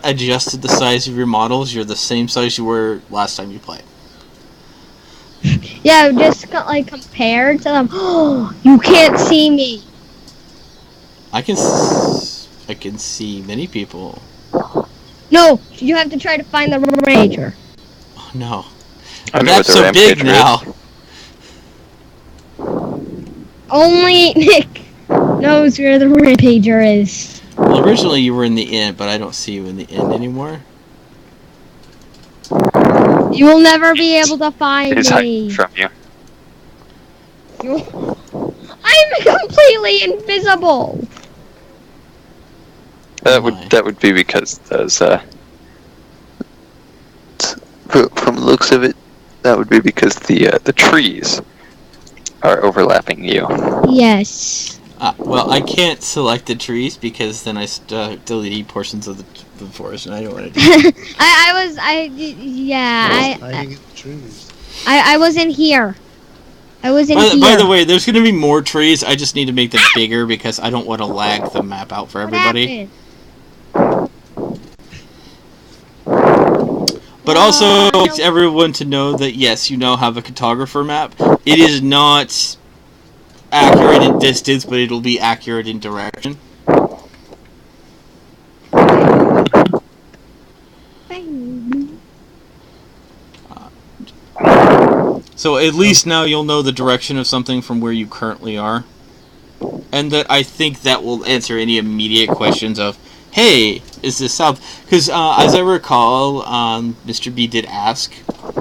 adjusted the size of your models. You're the same size you were last time you played. Yeah, just like compared to them. Oh, you can't see me. I can see many people. No, you have to try to find the Rampager. Oh no. I The know what map's the so big Rampager now. Only Nick knows where the Rampager is. Well, originally you were in the inn, but I don't see you in the inn anymore. You will never be able to find It is hiding me. from you. I'm completely invisible. That would be because those from the looks of it, that would be because the trees are overlapping you. Yes. Well, I can't select the trees because then I delete portions of the forest, and I don't want to do that. I was in here. I was in here. By the way, there's going to be more trees. I just need to make them bigger because I don't want to lag the map out for everybody. But also, I want everyone to know that yes, you now have a cartographer map. It is not accurate in distance, but it'll be accurate in direction. So at least now you'll know the direction of something from where you currently are. And that I think that will answer any immediate questions of, hey, is this south? Because as I recall, Mr. B did ask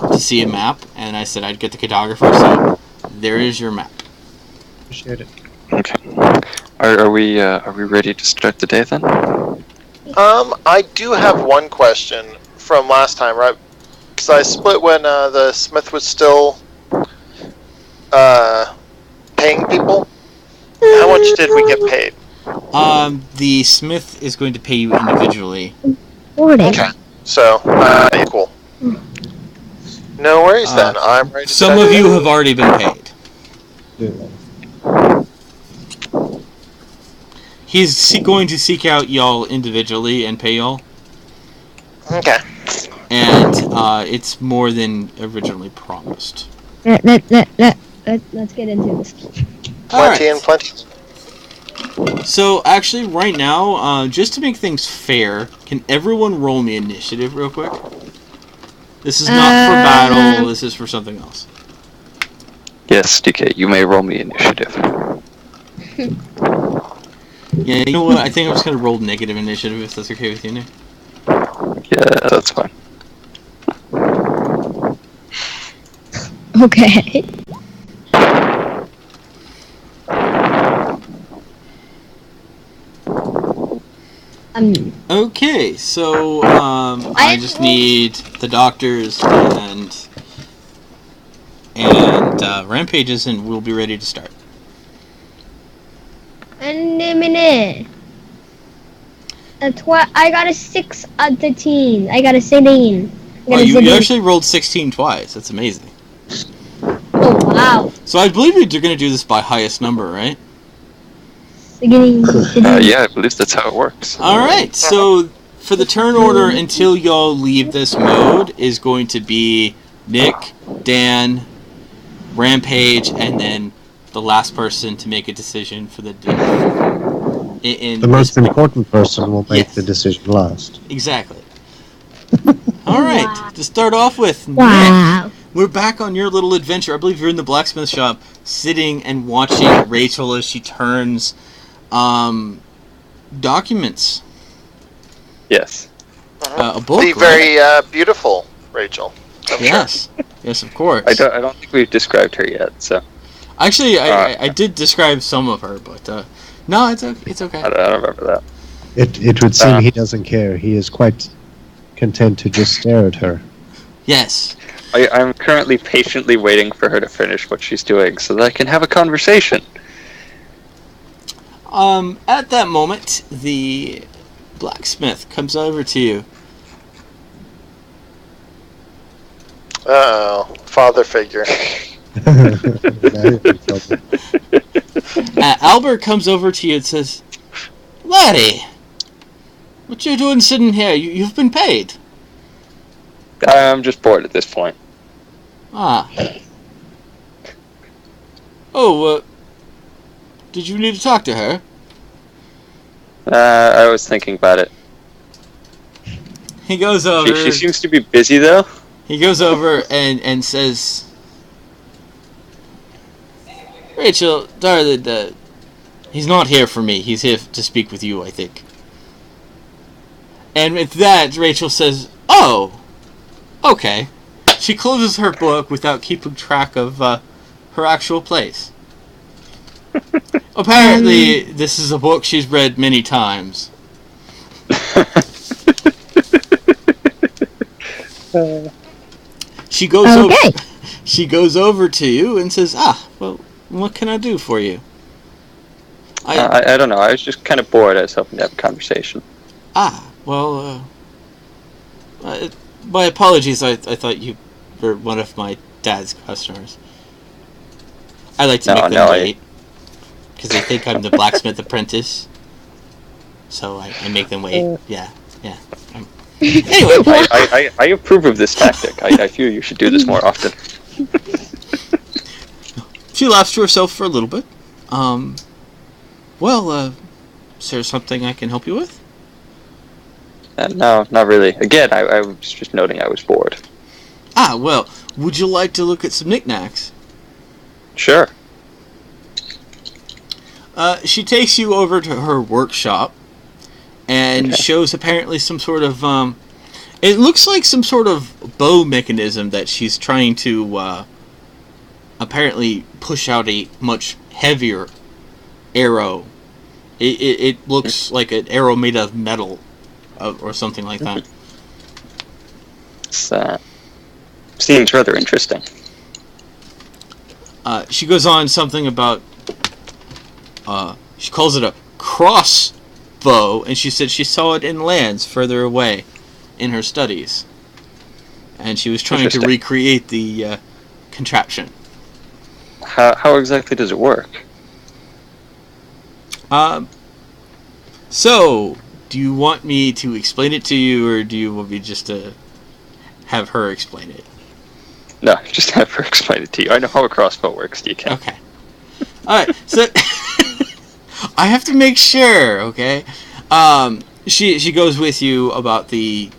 to see a map, and I said I'd get the cartographer, so there is your map. Appreciate it. Okay. Are we ready to start the day then? I do have one question from last time, right? Because I split when the Smith was still paying people. How much did we get paid? The Smith is going to pay you individually. Okay. So, equal. No worries then. I'm ready to Some of you have already been paid. He's going to seek out y'all individually and pay y'all. Okay. And it's more than originally promised. Let's get into this. Plenty and plenty. So, actually, right now, just to make things fair, can everyone roll me initiative real quick? This is not for battle, this is for something else. Yes, DK, you may roll me initiative. Yeah, you know what? I think I'm just going to roll negative initiative if that's okay with you, Nick. Yeah, that's fine. Okay. Okay, so I just need the doctors and Rampages, and we'll be ready to start. And a minute. I got a 6 out of 10. I got a 17. Well, you actually rolled 16 twice. That's amazing. Oh, wow. So I believe you're going to do this by highest number, right? Yeah, I believe that's how it works. Alright, so for the turn order until y'all leave this mode is going to be Nick, Dan, Rampage, and then the last person to make a decision for the day. The most important person will make the decision last. Exactly. Alright, to start off with, Wow. Nick, we're back on your little adventure. I believe you're in the blacksmith shop, sitting and watching Rachel as she turns documents. Yes. A book, the very beautiful Rachel. Yes. Sure. Yes, of course. I don't think we've described her yet, so. Actually, I did describe some of her, but no, it's okay. I don't remember that. It would seem he doesn't care. He is quite content to just stare at her. Yes. I'm currently patiently waiting for her to finish what she's doing so that I can have a conversation. At that moment, the blacksmith comes over to you. Uh-oh. Father figure. Albert comes over to you and says, "Laddie, What you doing sitting here? You've been paid. I'm just bored at this point. Ah. Oh, did you need to talk to her? I was thinking about it. He goes over. She seems to be busy, though. He goes over and says, Rachel, darling, he's not here for me. He's here to speak with you, I think. And with that, Rachel says, oh, okay. She closes her book without keeping track of her actual place. Apparently, this is a book she's read many times. She goes over. She goes over to you and says, well, what can I do for you? I don't know. I was just kind of bored. I was hoping to have a conversation. Well, my apologies. I thought you were one of my dad's customers. I like to make them wait. Because they think I'm the blacksmith apprentice. So I make them wait. Yeah. Anyway. I approve of this tactic. I feel you should do this more often. She laughs to herself for a little bit. Well, is there something I can help you with? No, not really. Again, I was just noting I was bored. Well, would you like to look at some knickknacks? Sure. She takes you over to her workshop and shows apparently some sort of, it looks like some sort of bow mechanism that she's trying to, apparently push out a much heavier arrow. It looks like an arrow made of metal or something like that. Seems rather interesting. She goes on something about, she calls it a crossbow, and she said she saw it in lands further away in her studies. And she was trying to recreate the contraption. How exactly does it work? So, do you want me to explain it to you, or do you want me just to have her explain it? No, just have her explain it to you. I know how a crossbow works, DK. Okay. Alright, so I have to make sure, okay? She goes with you about the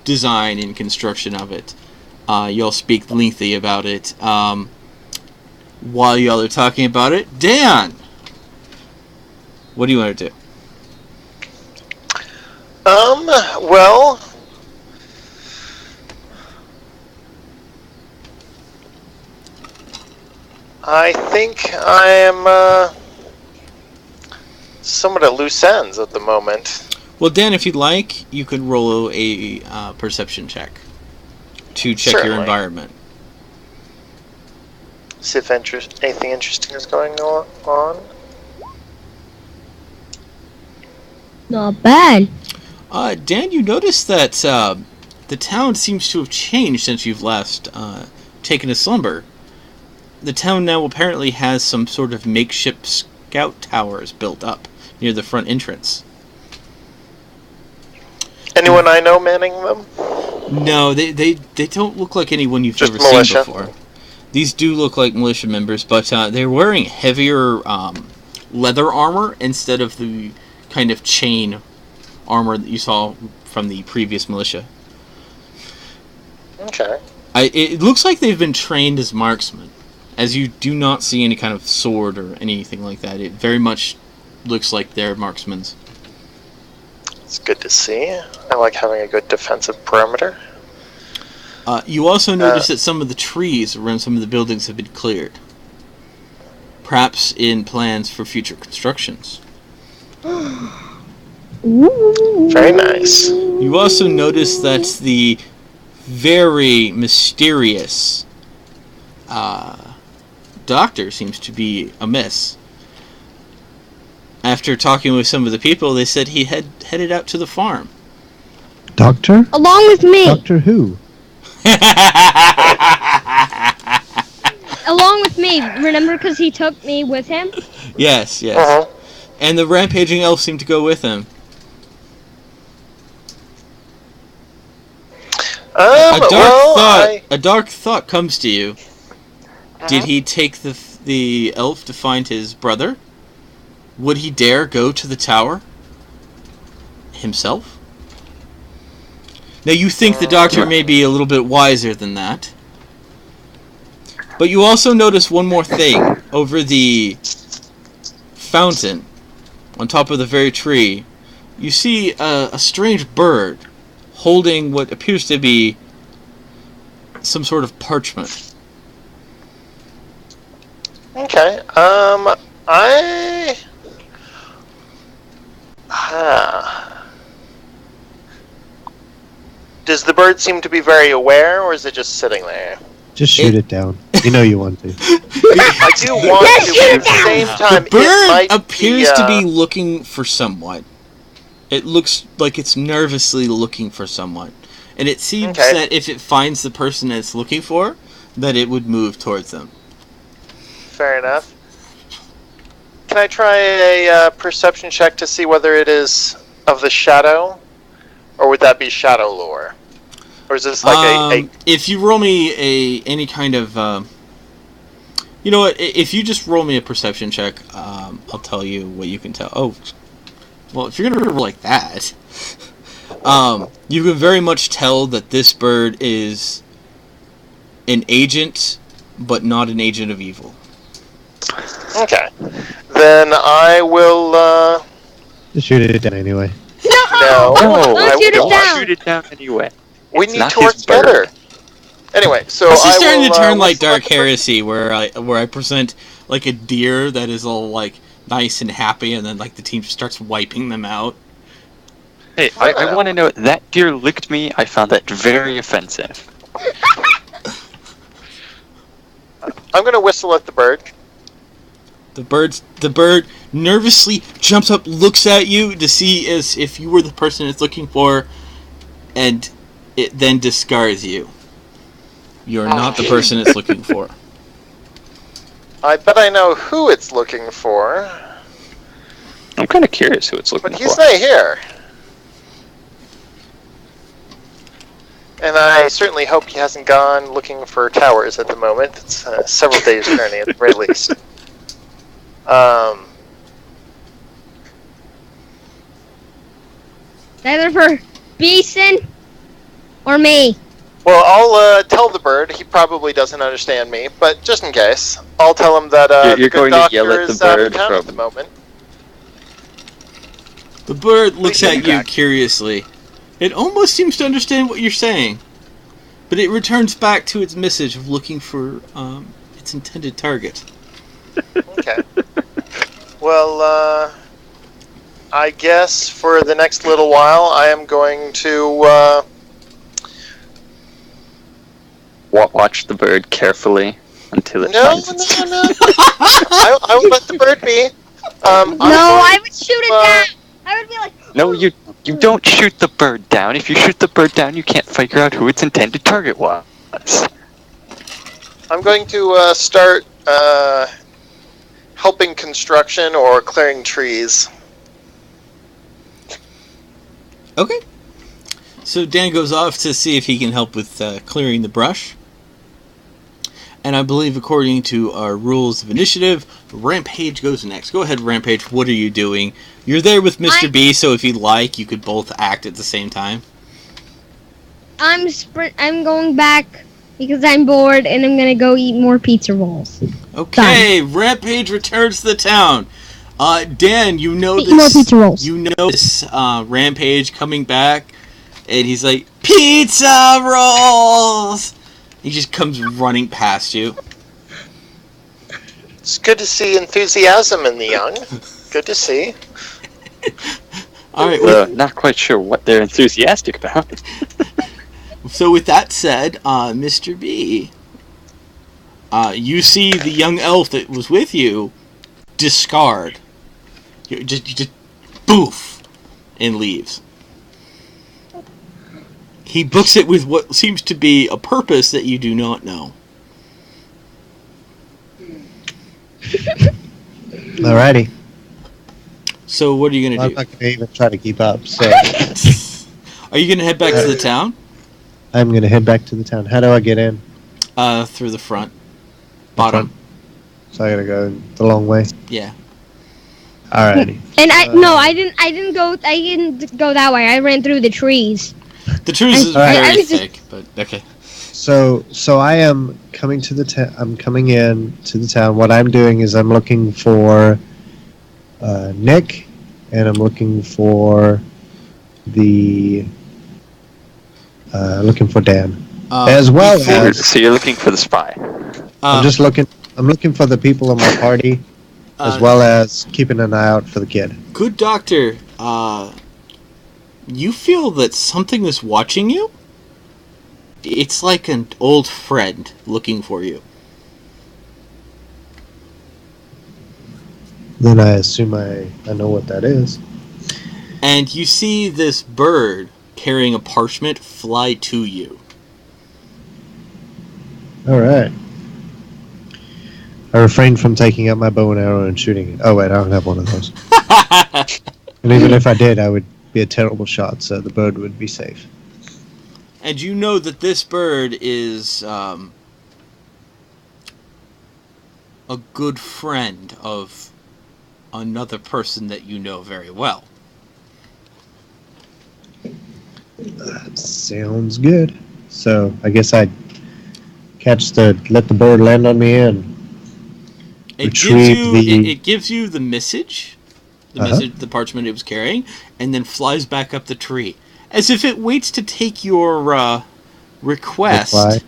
design and construction of it. You'll speak lengthy about it. While y'all are talking about it, Dan! What do you want to do? Well, I think I am somewhat at loose ends at the moment. Well, Dan, if you'd like, you could roll a perception check to check your environment. See if anything interesting is going on. Not bad. Dan, you notice that the town seems to have changed since you've last taken a slumber. The town now apparently has some sort of makeshift scout towers built up near the front entrance. Anyone I know manning them? No, they don't look like anyone you've Just ever militia. seen before. These do look like militia members, but they're wearing heavier leather armor instead of the kind of chain armor that you saw from the previous militia. Okay. It looks like they've been trained as marksmen, as you do not see any kind of sword or anything like that. It very much looks like they're marksmen. It's good to see. I like having a good defensive perimeter. You also notice that some of the trees around some of the buildings have been cleared. Perhaps in plans for future constructions. Very nice. You also notice that the very mysterious doctor seems to be amiss. After talking with some of the people, they said he headed out to the farm. Doctor? Along with me. Doctor who? Along with me. Remember, because he took me with him? Yes. Uh-huh. And the rampaging elf seemed to go with him. A dark thought comes to you. Did he take the elf to find his brother? Would he dare go to the tower himself? Now you think the doctor may be a little bit wiser than that. But you also notice one more thing. Over the fountain, on top of the very tree, you see a strange bird holding what appears to be some sort of parchment. Okay. Does the bird seem to be very aware, or is it just sitting there? Just shoot it down. You know you want to. I do want to, but at the same time, The bird it might appears to be looking for someone. It looks like it's nervously looking for someone. And it seems that if it finds the person it's looking for, that it would move towards them. Fair enough. Can I try a perception check to see whether it is of the shadow? Or would that be shadow lore? Or is this like If you roll me any kind of... you know what? If you just roll me a perception check, I'll tell you what you can tell. Oh, well, if you're going to roll like that... you can very much tell that this bird is an agent, but not an agent of evil. Okay. Then I will, Just shoot it down anyway. No, Don't shoot it don't down. Shoot it down anyway. We It's need not to work his bird. together. Anyway, so This is I starting will, to turn like whistle Dark at the bird. Heresy, where I present like a deer that is all like nice and happy, and then like the team just starts wiping them out. Hey, I want to know, that deer licked me. I found that very offensive. I'm going to whistle at the bird. The bird nervously jumps up, looks at you to see as if you were the person it's looking for, and it then discards you. You're not the person it's looking for. I bet I know who it's looking for, I'm kind of curious who it's looking but for. he's not here. And I certainly hope he hasn't gone looking for towers at the moment. It's several days' journey at the very least. Either for Beason or me. Well, I'll tell the bird. He probably doesn't understand me, but just in case, I'll tell him that You're the good going to yell doctor at the is out of bird town at from- the moment. The bird looks Please at you back. curiously. It almost seems to understand what you're saying, but it returns back to its message of looking for its intended target. Okay. Well, I guess for the next little while, I am going to. Watch the bird carefully until it No. finds its... I will let the bird be. No, I would shoot it down. I would be like, No, you don't shoot the bird down. If you shoot the bird down, you can't figure out who its intended target was. I'm going to start helping construction or clearing trees. Okay. So Dan goes off to see if he can help with clearing the brush. And I believe according to our rules of initiative, Rampage goes next. Go ahead, Rampage. What are you doing? You're there with Mr. B, so if you'd like, you could both act at the same time. I'm going back because I'm bored and I'm gonna go eat more pizza rolls. Okay, Rampage returns to the town. Dan, you know Eat more pizza rolls. You know this Rampage coming back, and he's like, "Pizza rolls!" He just comes running past you. It's good to see enthusiasm in the young. Good to see. All right. Not quite sure what they're enthusiastic about. So with that said, Mr. B, you see the young elf that was with you discard. You just boof, and leaves. He books it with what seems to be a purpose that you do not know. Alrighty. So what are you I'm going not to going to even try to keep up. So do? Are you going to head back to the town? I'm gonna head back to the town. How do I get in? Through the front. The Bottom. front? So I gotta go the long way. Yeah. Alrighty. And I didn't go that way. I ran through the trees. The trees is Alright. very I was just- thick, but okay. So I am coming to the I'm coming in to the town. What I'm doing is I'm looking for Nick, and I'm looking for looking for Dan. As well before- as So you're looking for the spy. I'm just looking. I'm looking for the people in my party, as well as keeping an eye out for the kid. Good doctor, you feel that something is watching you? It's like an old friend looking for you. Then I assume I know what that is. And you see this bird carrying a parchment fly to you. All right. I refrained from taking out my bow and arrow and shooting it. Oh wait, I don't have one of those. And even if I did, I would be a terrible shot, so the bird would be safe. And you know that this bird is a good friend of another person that you know very well. Sounds good. So I guess I'd let the bird land on me and It retrieve it gives you the message, the parchment it was carrying, and then flies back up the tree, as if it waits to take your request reply.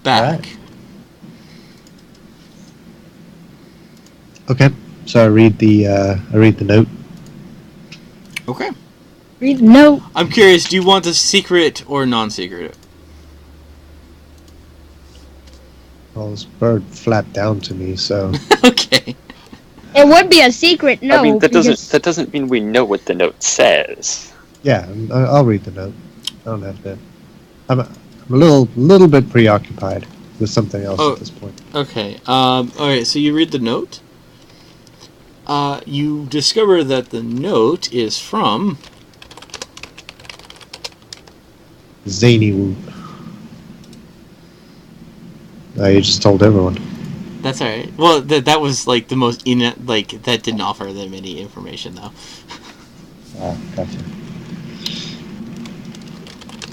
back. Alright. Okay. So I read the note. Okay. Read the note. I'm curious. Do you want the secret or non-secret? Well, this bird flapped down to me, so Okay. It would be a secret. No. I mean, that because- doesn't mean we know what the note says. yeah, I'll read the note. I don't have to. I'm a little bit preoccupied with something else Oh. at this point. Okay. Alright, so you read the note. You discover that the note is from... Zany Whoop. You just told everyone. That's alright. Well, that was like the most... that didn't offer them any information, though. Oh, gotcha.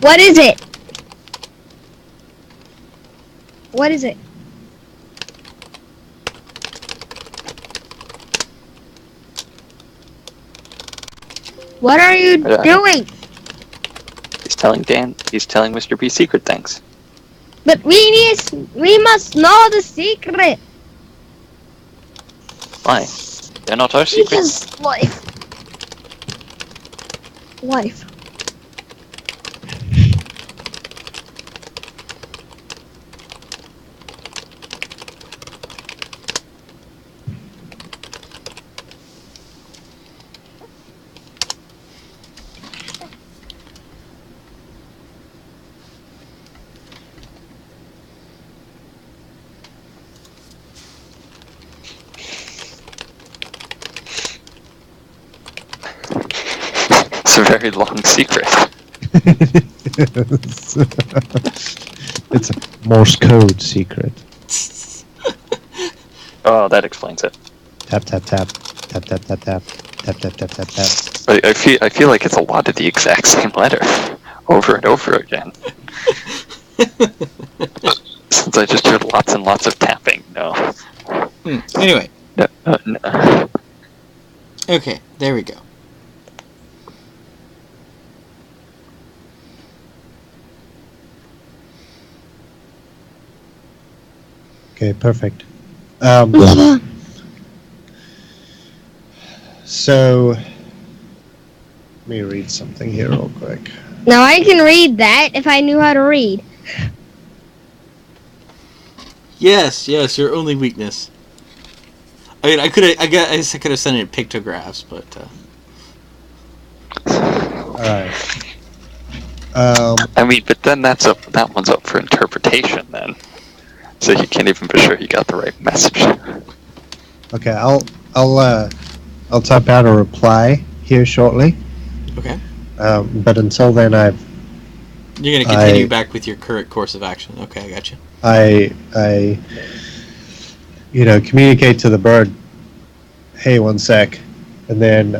What is it? What is it? What are you doing? He's telling Mr. B secret things. But we must know the secret. Why? They're not our secrets. Because life. Life. It's a very long secret. It's a Morse code secret. Oh, that explains it. Tap tap tap tap tap tap tap tap tap tap tap tap. I feel like it's a lot of the exact same letter, over and over again. Since I just heard lots and lots of tapping. No. Anyway. No. Okay, there we go. Okay, perfect. So, let me read something here real quick. Now I can read that if I knew how to read. Yes, your only weakness. I mean, I guess I could have sent it in pictographs, but Alright. I mean, but then that one's up for interpretation then. So you can't even be sure you got the right message. Okay, I'll type out a reply here shortly. okay. But until then, I've You're going to continue back with your current course of action. Okay, I got you. I communicate to the bird. Hey, one sec, and then.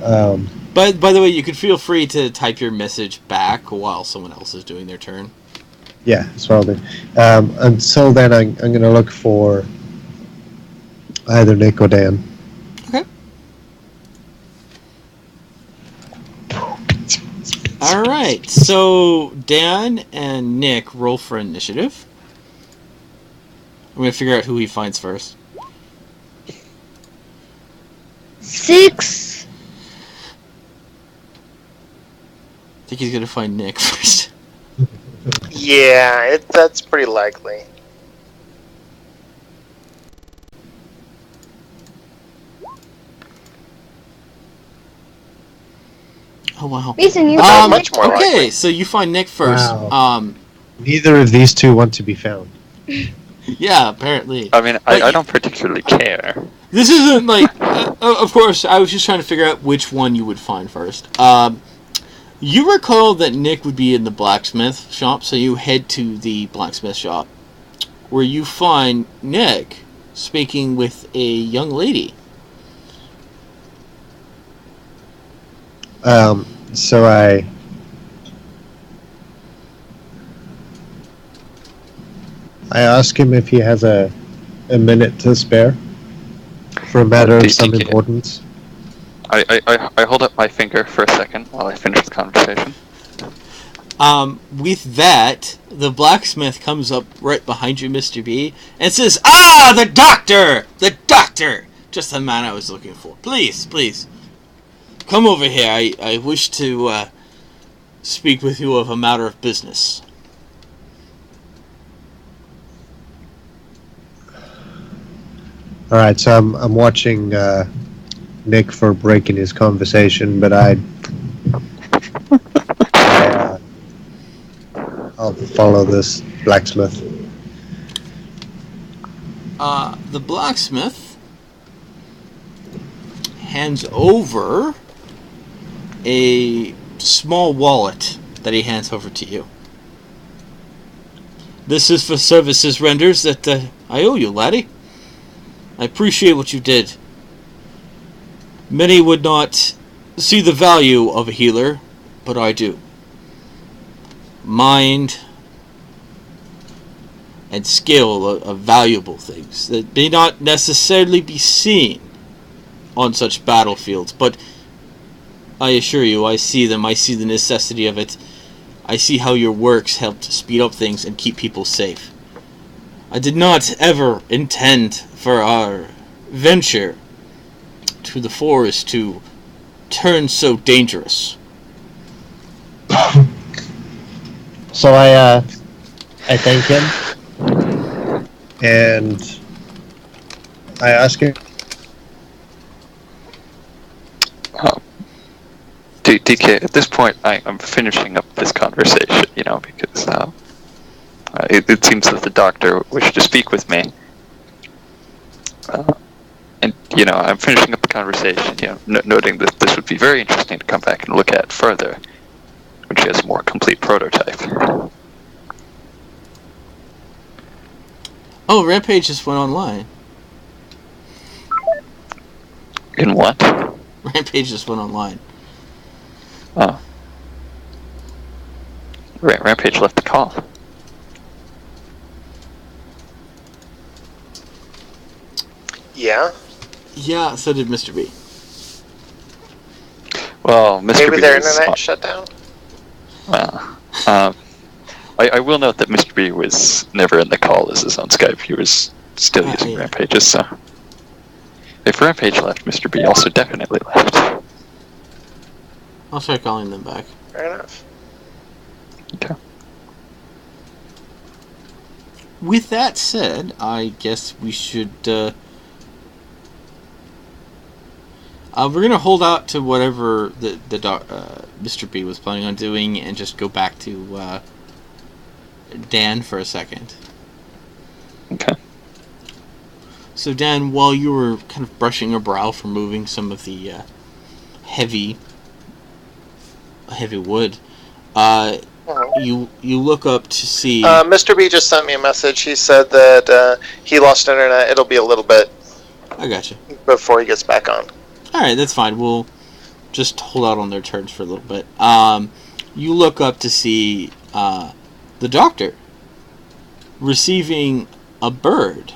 But by the way, you could feel free to type your message back while someone else is doing their turn. Yeah, that's what I'll do. Until then, I'm going to look for either Nick or Dan. Okay. All right. So Dan and Nick roll for initiative. I'm going to figure out who he finds first. 6. I think he's going to find Nick first. Yeah, that's pretty likely. Oh, wow. Beason, you much more okay, likely. so you find Nick first. Wow. Neither of these two want to be found. Yeah, apparently. I mean, I don't particularly care. This isn't like... of course, I was just trying to figure out which one you would find first. You recall that Nick would be in the blacksmith shop, so you head to the blacksmith shop, where you find Nick speaking with a young lady. So I ask him if he has a minute to spare for a matter of some importance. I hold up my finger for a second while I finish the conversation. With that, the blacksmith comes up right behind you, Mr. B, and says, "Ah, the doctor! The doctor! Just the man I was looking for. Please, please, come over here. I wish to speak with you of a matter of business." All right, so I'm watching Nick for breaking his conversation, but I'll follow this blacksmith. The blacksmith hands over a small wallet that he hands over to you. "This is for services renders that I owe you, laddie. I appreciate what you did. Many would not see the value of a healer, but I do. Mind and skill are valuable things that may not necessarily be seen on such battlefields, but I assure you, I see them. I see the necessity of it. I see how your works help to speed up things and keep people safe. I did not ever intend for our venture to the forest to turn so dangerous." So I thank him, and I ask him. DK, at this point, I'm finishing up this conversation, because it seems that the doctor wished to speak with me. And, I'm finishing up the conversation, noting that this would be very interesting to come back and look at further, when she has a more complete prototype. Oh, Rampage just went online. In what? Rampage just went online. Oh. Rampage left the call. Yeah? Yeah, so did Mr. B. Well, Mr. Maybe B their was internet shut down? Well, I will note that Mr. B was never in the call as his own Skype. He was still using yeah. Rampage's, so... If Rampage left, Mr. B also definitely left. I'll try calling them back. Fair enough. Okay. With that said, I guess we should, we're gonna hold out to whatever Mr. B was planning on doing and just go back to, Dan for a second. Okay. So Dan, while you were kind of brushing your brow from moving some of the, heavy wood, you look up to see. Mr. B just sent me a message. He said that he lost internet. It'll be a little bit. I gotcha. Before he gets back on. All right, that's fine. We'll just hold out on their turns for a little bit. You look up to see the doctor receiving a bird,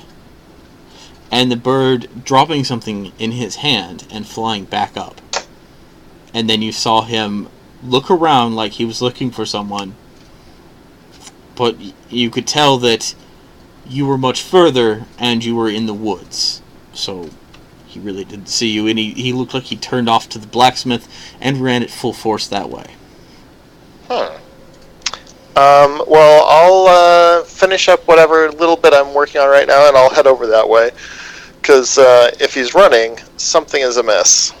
and the bird dropping something in his hand and flying back up. And then you saw him look around like he was looking for someone, but you could tell that you were much further and you were in the woods. So he really didn't see you, and he looked like he turned off to the blacksmith and ran at full force that way. Well, I'll finish up whatever little bit I'm working on right now, and I'll head over that way. Because if he's running, something is amiss.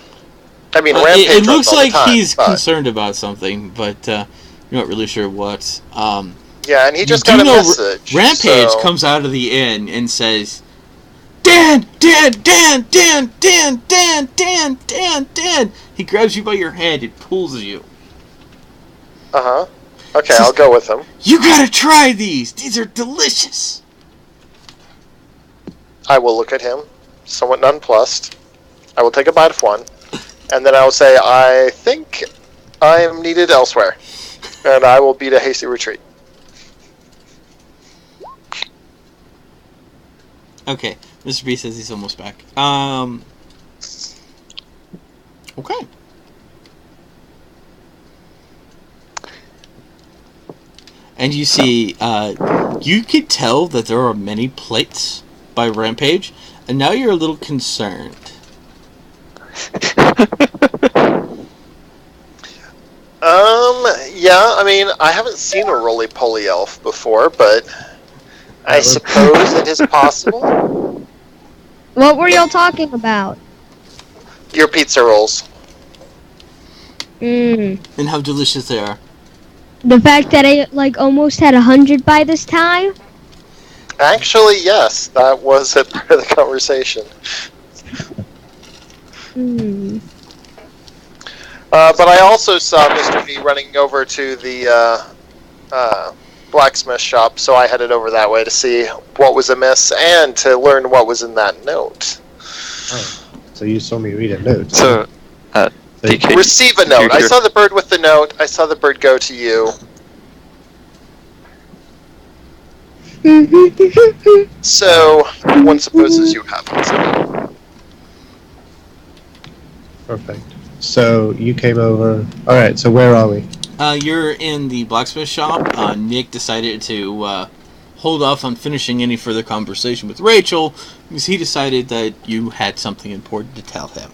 I mean, Rampage it looks runs all like the time, he's but... concerned about something, but you're not really sure what. Yeah, and he just got a message. Rampage comes out of the inn and says, Dan! Dan! Dan! Dan! Dan! Dan! Dan! Dan! Dan! He grabs you by your hand and pulls you. Uh-huh. Okay, I'll go with him. You gotta try these! These are delicious! I will look at him, somewhat nonplussed. I will take a bite of one, and then I will say, I think I am needed elsewhere. And I will beat a hasty retreat. Okay, Mr. B says he's almost back. Okay. And you see, you could tell that there are many plates by Rampage, and now you're a little concerned. Yeah, I mean, I haven't seen a roly-poly elf before, but I suppose it is possible. What were y'all talking about? Your pizza rolls. And how delicious they are. the fact that I almost had 100 by this time. Actually, yes, that was a part of the conversation. But I also saw Mr. B running over to the blacksmith shop, so I headed over that way to see what was amiss and to learn what was in that note. Oh, so you saw me read a note. So, DK, receive a note. I saw the bird with the note. I saw the bird go to you. So, one supposes you have it. Perfect. So you came over. All right. So where are we? You're in the blacksmith shop. Nick decided to hold off on finishing any further conversation with Rachel because he decided that you had something important to tell him.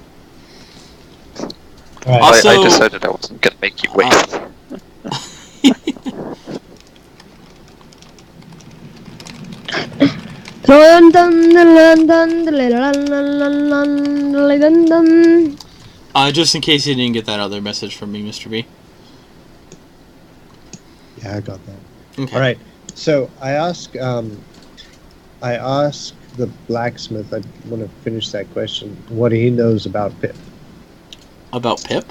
Right. Also, I decided I wasn't going to make you wait. Just in case you didn't get that other message from me, Mr. B. Yeah, I got that. Okay. All right. So I ask the blacksmith. I want to finish that question. What he knows about Pip? About Pip?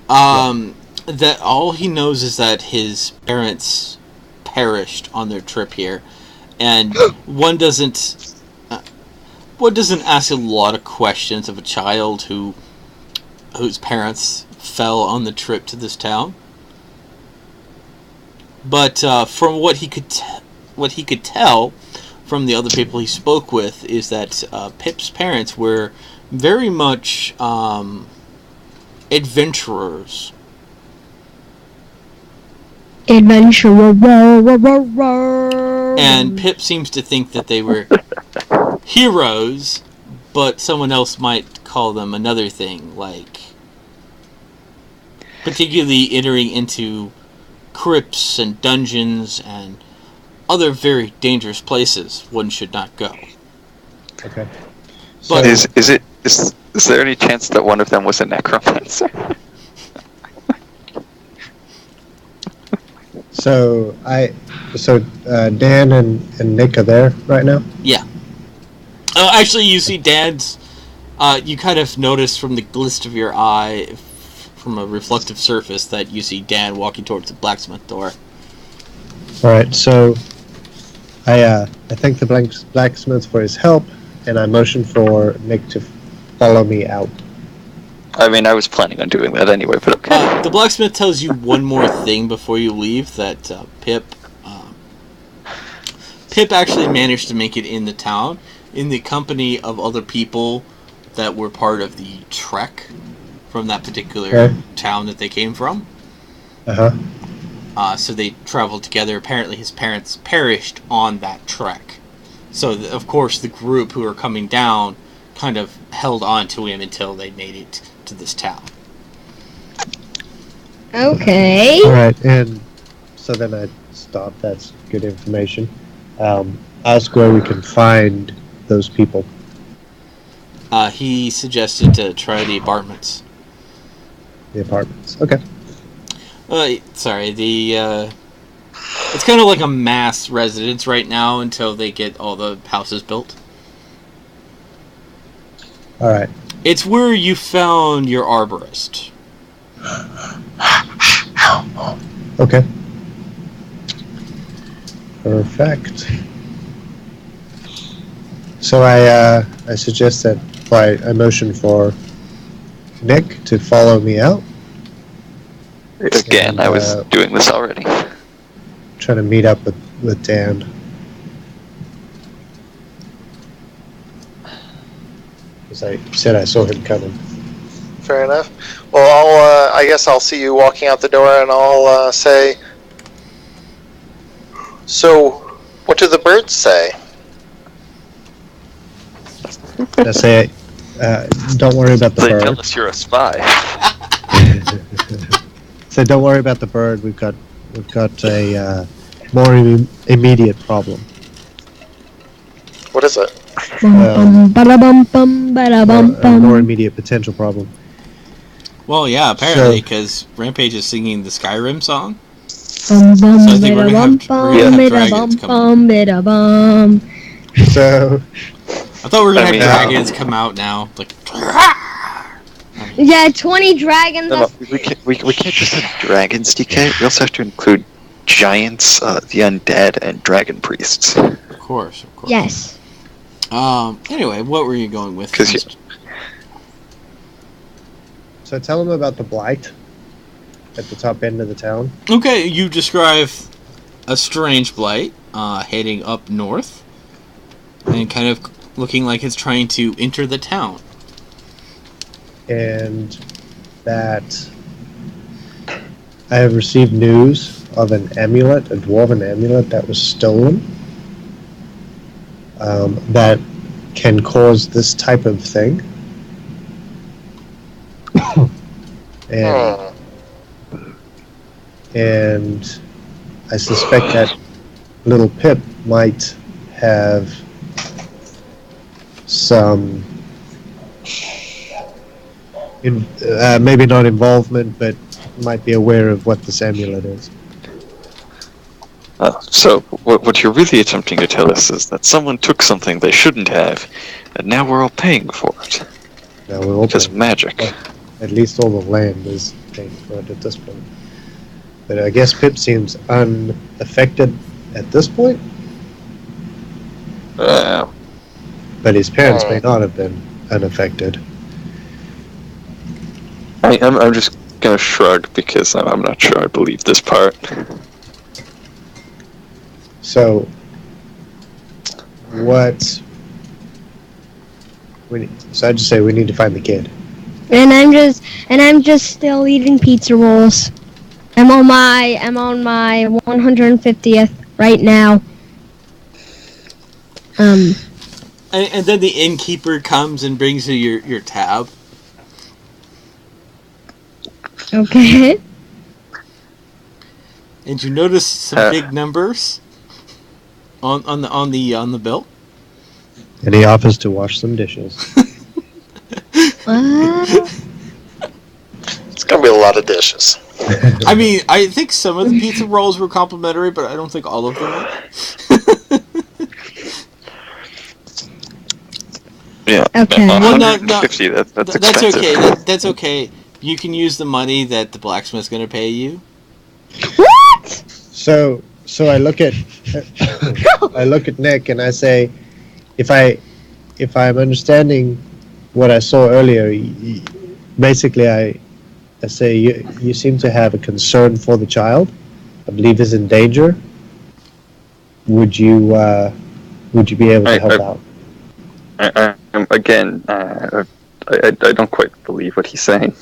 That all he knows is that his parents perished on their trip here, and one doesn't ask a lot of questions of a child whose parents fell on the trip to this town. But from what he could tell from the other people he spoke with is that Pip's parents were very much adventurers. And Pip seems to think that they were heroes, but someone else might call them another thing, like particularly entering into crypts and dungeons and other very dangerous places one should not go. Okay. But Is there any chance that one of them was a necromancer? So Dan and Nick are there right now. yeah. Actually, you see Dad's. You kind of notice from the glist of your eye, from a reflective surface, that you see Dad walking towards the blacksmith door. All right, so I thank the blacksmith for his help, and I motion for Nick to follow me out. I mean, I was planning on doing that anyway, but okay. The blacksmith tells you one more thing before you leave, that Pip actually managed to make it in the town in the company of other people that were part of the trek from that particular town that they came from. So they traveled together. Apparently his parents perished on that trek. So, of course, the group who were coming down kind of held on to him until they made it to this town. Okay. All right, and so then I stop. That's good information. Ask where we can find those people. He suggested to try the apartments. The apartments. Okay. Sorry, it's kind of like a mass residence right now until they get all the houses built. All right. It's where you found your arborist. Okay. Perfect. So I suggest that I motion for Nick to follow me out. Again, And, I was doing this already. Trying to meet up with Dan. As I said, I saw him coming. Fair enough. Well, I guess I'll see you walking out the door, and I'll say, so, what do the birds say? I say, don't worry about the They bird. tell us you're a spy. So don't worry about the bird. We've got a more immediate problem. What is it? A more immediate potential problem. Well, yeah, apparently, because Rampage is singing the Skyrim song. So I think we're gonna have dragons come. So I thought we were gonna have dragons come out now, like. Yeah, 20 dragons. No, we can't just have dragons, DK. We also have to include giants, the undead, and dragon priests. Of course. Yes. Anyway, what were you going with? So tell them about the blight at the top end of the town. Okay, you describe a strange blight heading up north and kind of looking like it's trying to enter the town. And that I have received news of an amulet, a dwarven amulet that was stolen, that can cause this type of thing. And I suspect that little Pip might have some maybe not involvement, but might be aware of what this amulet is. So what you're really attempting to tell us is that someone took something they shouldn't have, and now we're all paying for it. Now we're all because paying. magic. Well, at least all the land is paying for it at this point. But I guess Pip seems unaffected at this point. But his parents may not have been unaffected. I'm just gonna shrug because I'm not sure I believe this part. So, so I just say we need to find the kid. And I'm just still eating pizza rolls. I'm on my 150th right now. And then the innkeeper comes and brings you your tab. Okay. And you notice some big numbers on the bill. And he offers to wash some dishes. It's gonna be a lot of dishes. I mean, I think some of the pizza rolls were complimentary, but I don't think all of them were. Yeah. Okay. Well, no, 150, that's that's expensive. okay. That's okay. You can use the money that the blacksmith's going to pay you. What? So So I look at I look at Nick and I say, if I'm understanding what I saw earlier, basically I say you seem to have a concern for the child. I believe is in danger. Would you be able to help out? I don't quite believe what he's saying.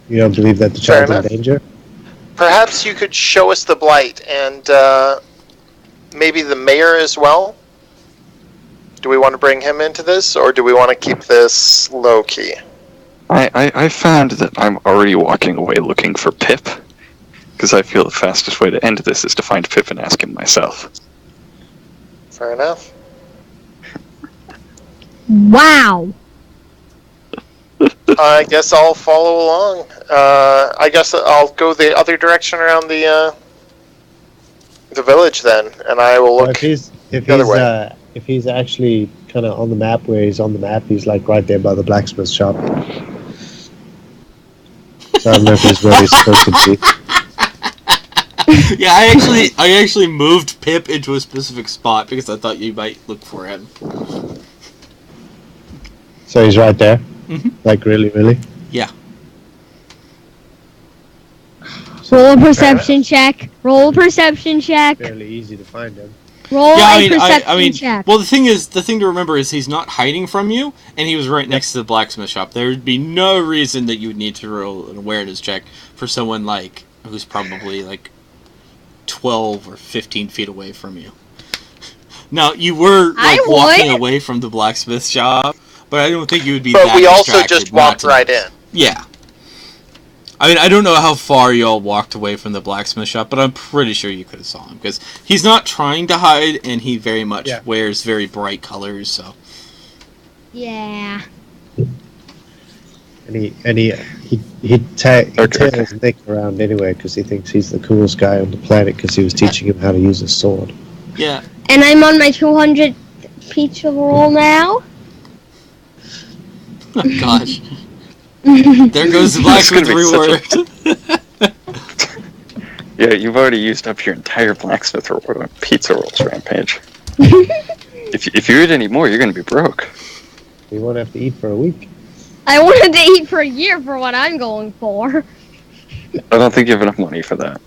You don't believe that the Fair child's in enough. danger? Perhaps you could show us the blight and maybe the mayor as well? Do we want to bring him into this, or do we want to keep this low-key? I found that I'm already walking away looking for Pip, because I feel the fastest way to end this is to find Pip and ask him myself. Fair enough. Wow. I guess I'll follow along. I guess I'll go the other direction around the village then, and I will Well, look if he's actually kind of on the map where he's on the map, he's like right there by the blacksmith shop. So I don't know if he's where he's supposed to be. Yeah, I actually moved Pip into a specific spot because I thought you might look for him. So he's right there? Mhm. Like really? Yeah. Roll a perception check. Roll a perception check. Fairly easy to find him. Roll Yeah, a perception check. well, the thing to remember is he's not hiding from you, and he was right next to the blacksmith shop. There would be no reason that you would need to roll an awareness check for someone like who's probably like 12 or 15 feet away from you. Now, you were like walking away from the blacksmith shop, but I don't think you would be. But we also just walked right in. Yeah. I mean, I don't know how far y'all walked away from the blacksmith shop, but I'm pretty sure you could have saw him, because he's not trying to hide, and he very much wears very bright colors, so... Yeah. And he tails Nick around anyway, because he thinks he's the coolest guy on the planet, because he was teaching him how to use a sword. Yeah. And I'm on my 200 pizza roll now. Oh, gosh. There goes the blacksmith reward. Yeah, you've already used up your entire blacksmith pizza rolls, Rampage. if you eat any more, you're going to be broke. You won't have to eat for a week. I wanted to eat for a year for what I'm going for. I don't think you have enough money for that.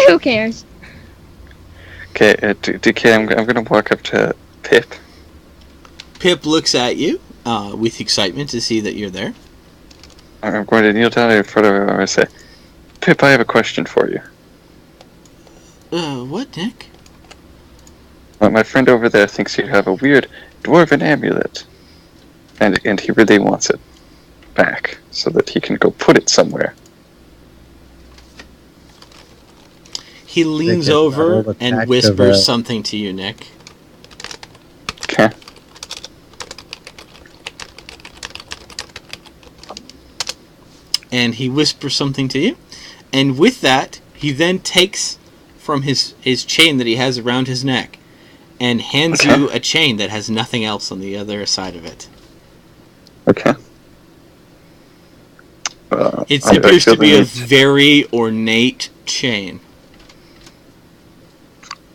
Who cares? Okay, DK, I'm going to walk up to Pip. Pip looks at you with excitement to see that you're there. I'm going to kneel down in front of him and I say, Pip, I have a question for you. What, Nick? My friend over there thinks you have a weird dwarven amulet. And he really wants it back so that he can go put it somewhere. He leans over and whispers something to you, Nick. Okay. And he whispers something to you. And with that, he then takes from his chain that he has around his neck and hands you a chain that has nothing else on the other side of it. Okay. It appears to be a very ornate chain.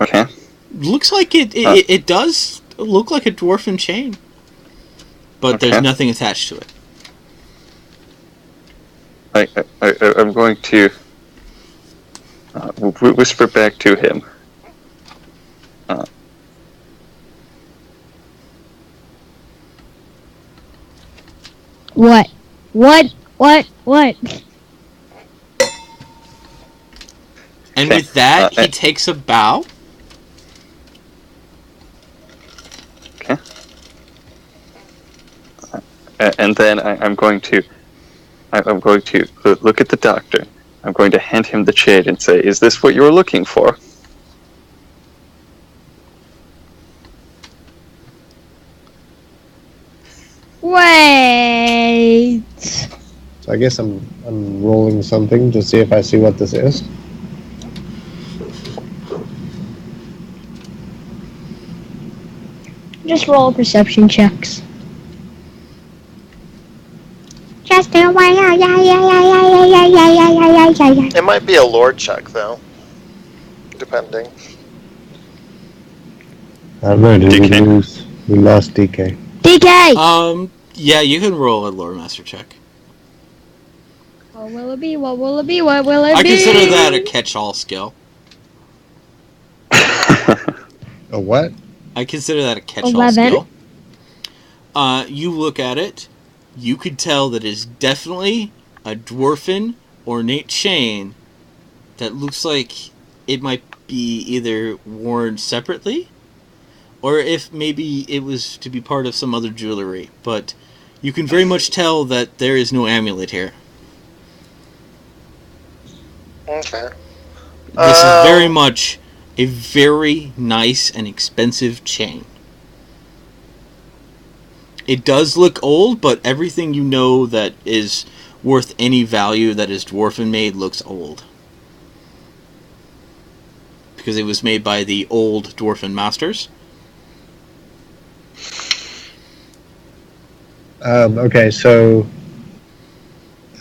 Okay. Looks like it does look like a dwarven chain. But there's nothing attached to it. I'm going to whisper back to him. What? And with that, he takes a bow. Okay. And then I'm going to look at the doctor. I'm going to hand him the chain and say, "Is this what you were looking for?" Wait. So I guess I'm rolling something to see if I see what this is. Just roll perception checks. Just do It might be a lore check, though. depending. I don't know, did we DK. lose? We lost DK. DK! Yeah, you can roll a lore master check. What will it be? What will it be? What will it I be? consider that a catch-all skill. A what? I consider that a catch-all 11. skill. You look at it, you could tell that it's definitely a dwarfen ornate chain that looks like it might be either worn separately, or if maybe it was to be part of some other jewelry. But you can very much tell that there is no amulet here. Okay. This is very much a very nice and expensive chain. It does look old, but everything you know that is worth any value that is dwarfen made looks old. Because it was made by the old dwarfen masters. Okay, so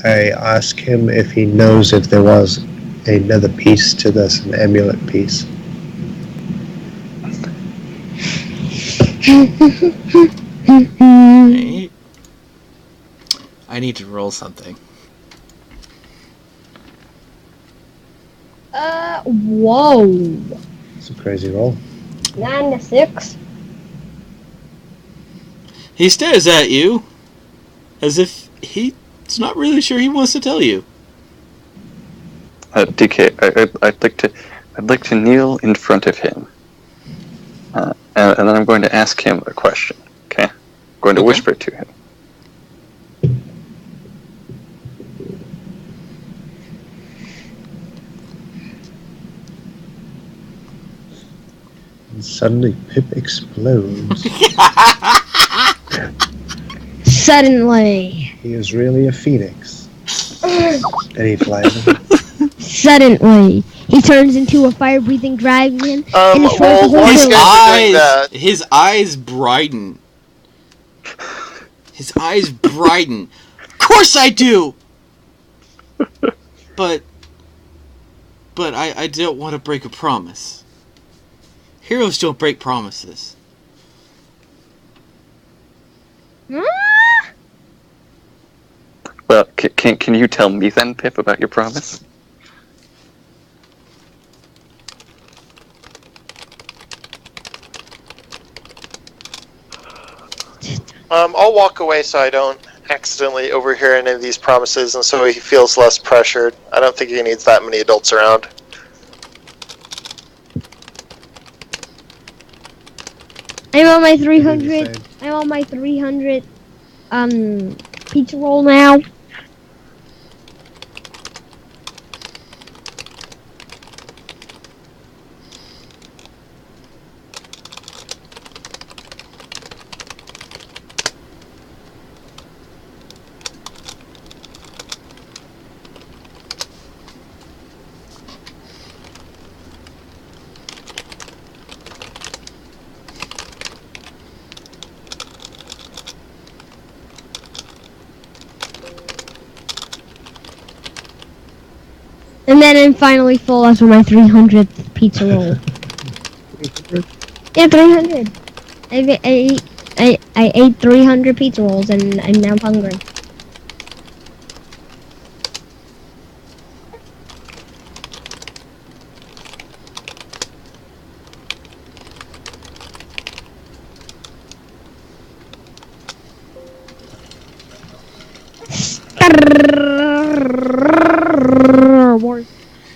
I ask him if he knows if there was another piece to this, an amulet piece. Right? I need to roll something. Whoa. It's a crazy roll. 9 to 6. He stares at you as if he's not really sure he wants to tell you. DK, I'd like to kneel in front of him, and then I'm going to ask him a question. Okay, I'm going to Okay. whisper to him. And suddenly Pip explodes. Suddenly. He is really a phoenix. And he flies in. Suddenly. He turns into a fire-breathing dragon and destroys the whole while you His village. guys are doing eyes, that- his eyes brighten. His eyes brighten. Of course I do. But I don't want to break a promise. Heroes don't break promises. Ah! Well, can you tell me then, Pip, about your promise? I'll walk away so I don't accidentally overhear any of these promises, and so he feels less pressured. I don't think he needs that many adults around. I'm on my Maybe 300. the same. I'm on my 300 pizza roll now. And then I'm finally full after my 300th pizza roll. Yeah, 300. I ate 300 pizza rolls and I'm now hungry.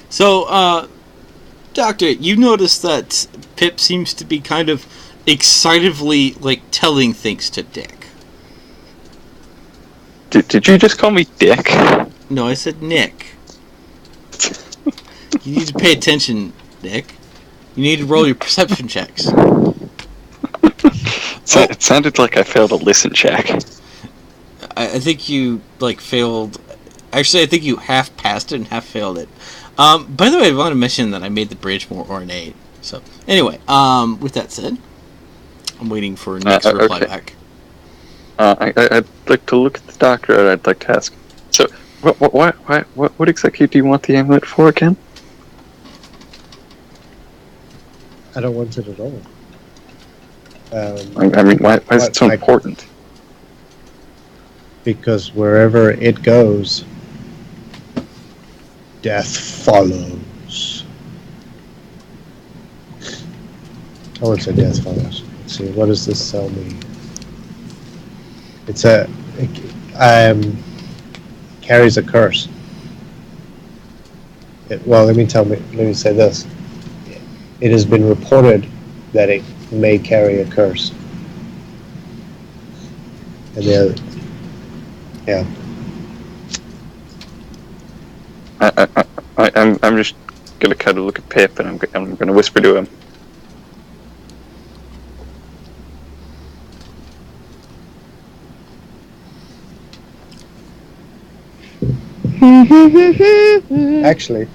So, Doctor, you notice that Pip seems to be kind of excitedly, like, telling things to Dick. Did you just call me Dick? No, I said Nick. You need to pay attention, Nick. You need to roll your perception checks. It sounded like I failed a listen check. I think you, like, failed... Actually, I think you half passed it and half failed it. By the way, I want to mention that I made the bridge more ornate. So, anyway, with that said, I'm waiting for Nick's reply okay. back. I'd like to look at the doctor, and I'd like to ask. So, what exactly do you want the amulet for again? I don't want it at all. I mean, why is it so like- important? Because wherever it goes, death follows. I would say death follows. Let's see, what does this tell me? It's carries a curse. Let me say this. It has been reported that it may carry a curse. And yeah. I'm just gonna kind of look at Pip, and I'm gonna whisper to him. Actually,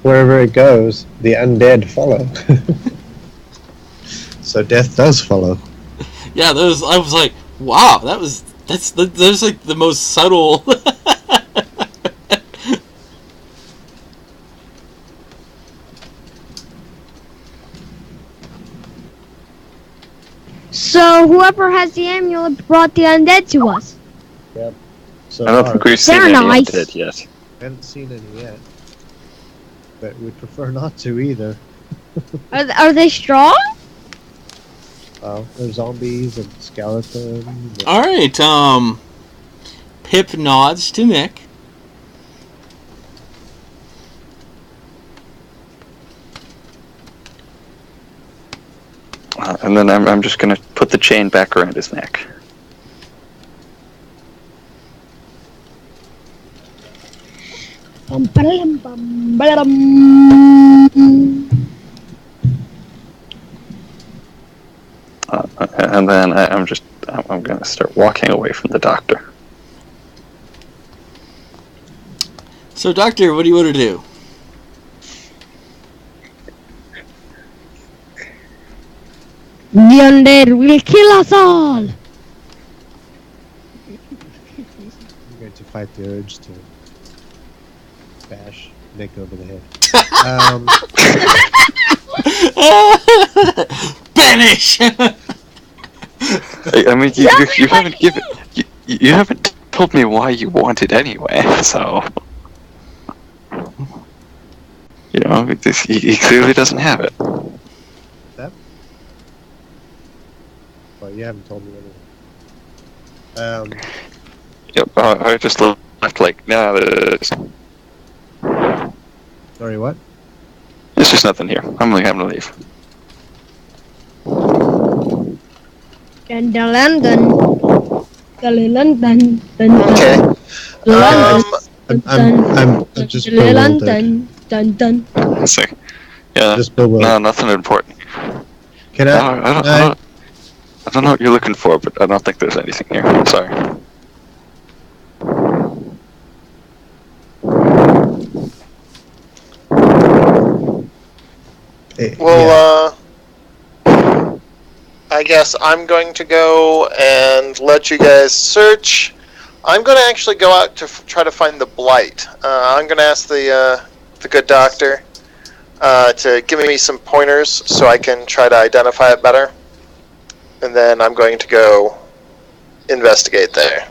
wherever it goes, the undead follow. So death does follow. Yeah, I was like, wow, that's like the most subtle. So whoever has the amulet brought the undead to us. So I don't think we've seen They're any nice. undead yet. haven't seen any yet, but we'd prefer not to either. Are they strong? There's zombies and skeletons. And All right, Pip nods to Nick. And then I'm just gonna put the chain back around his neck. And then I'm gonna start walking away from the doctor. So, Doctor, what do you want to do? The undead will kill us all. I'm going to fight the urge to bash Nick over the head. Banish! I mean, you haven't given you haven't told me why you want it anyway. So you know, he clearly doesn't have it. Well, you haven't told me anything. Yep, I just left like, nah, Sorry, what? there's just nothing here. I'm gonna leave. Dun dun dun dun dun dun dun Okay. I'm just bewildered. dun dun. Let's see. Yeah, Just bewildered. no, nothing important. Can I don't know what you're looking for, but I don't think there's anything here. Sorry. Well, I guess I'm going to go and let you guys search. I'm going to actually go out to try to find the blight. I'm going to ask the good doctor to give me some pointers so I can try to identify it better. And then I'm going to go investigate there.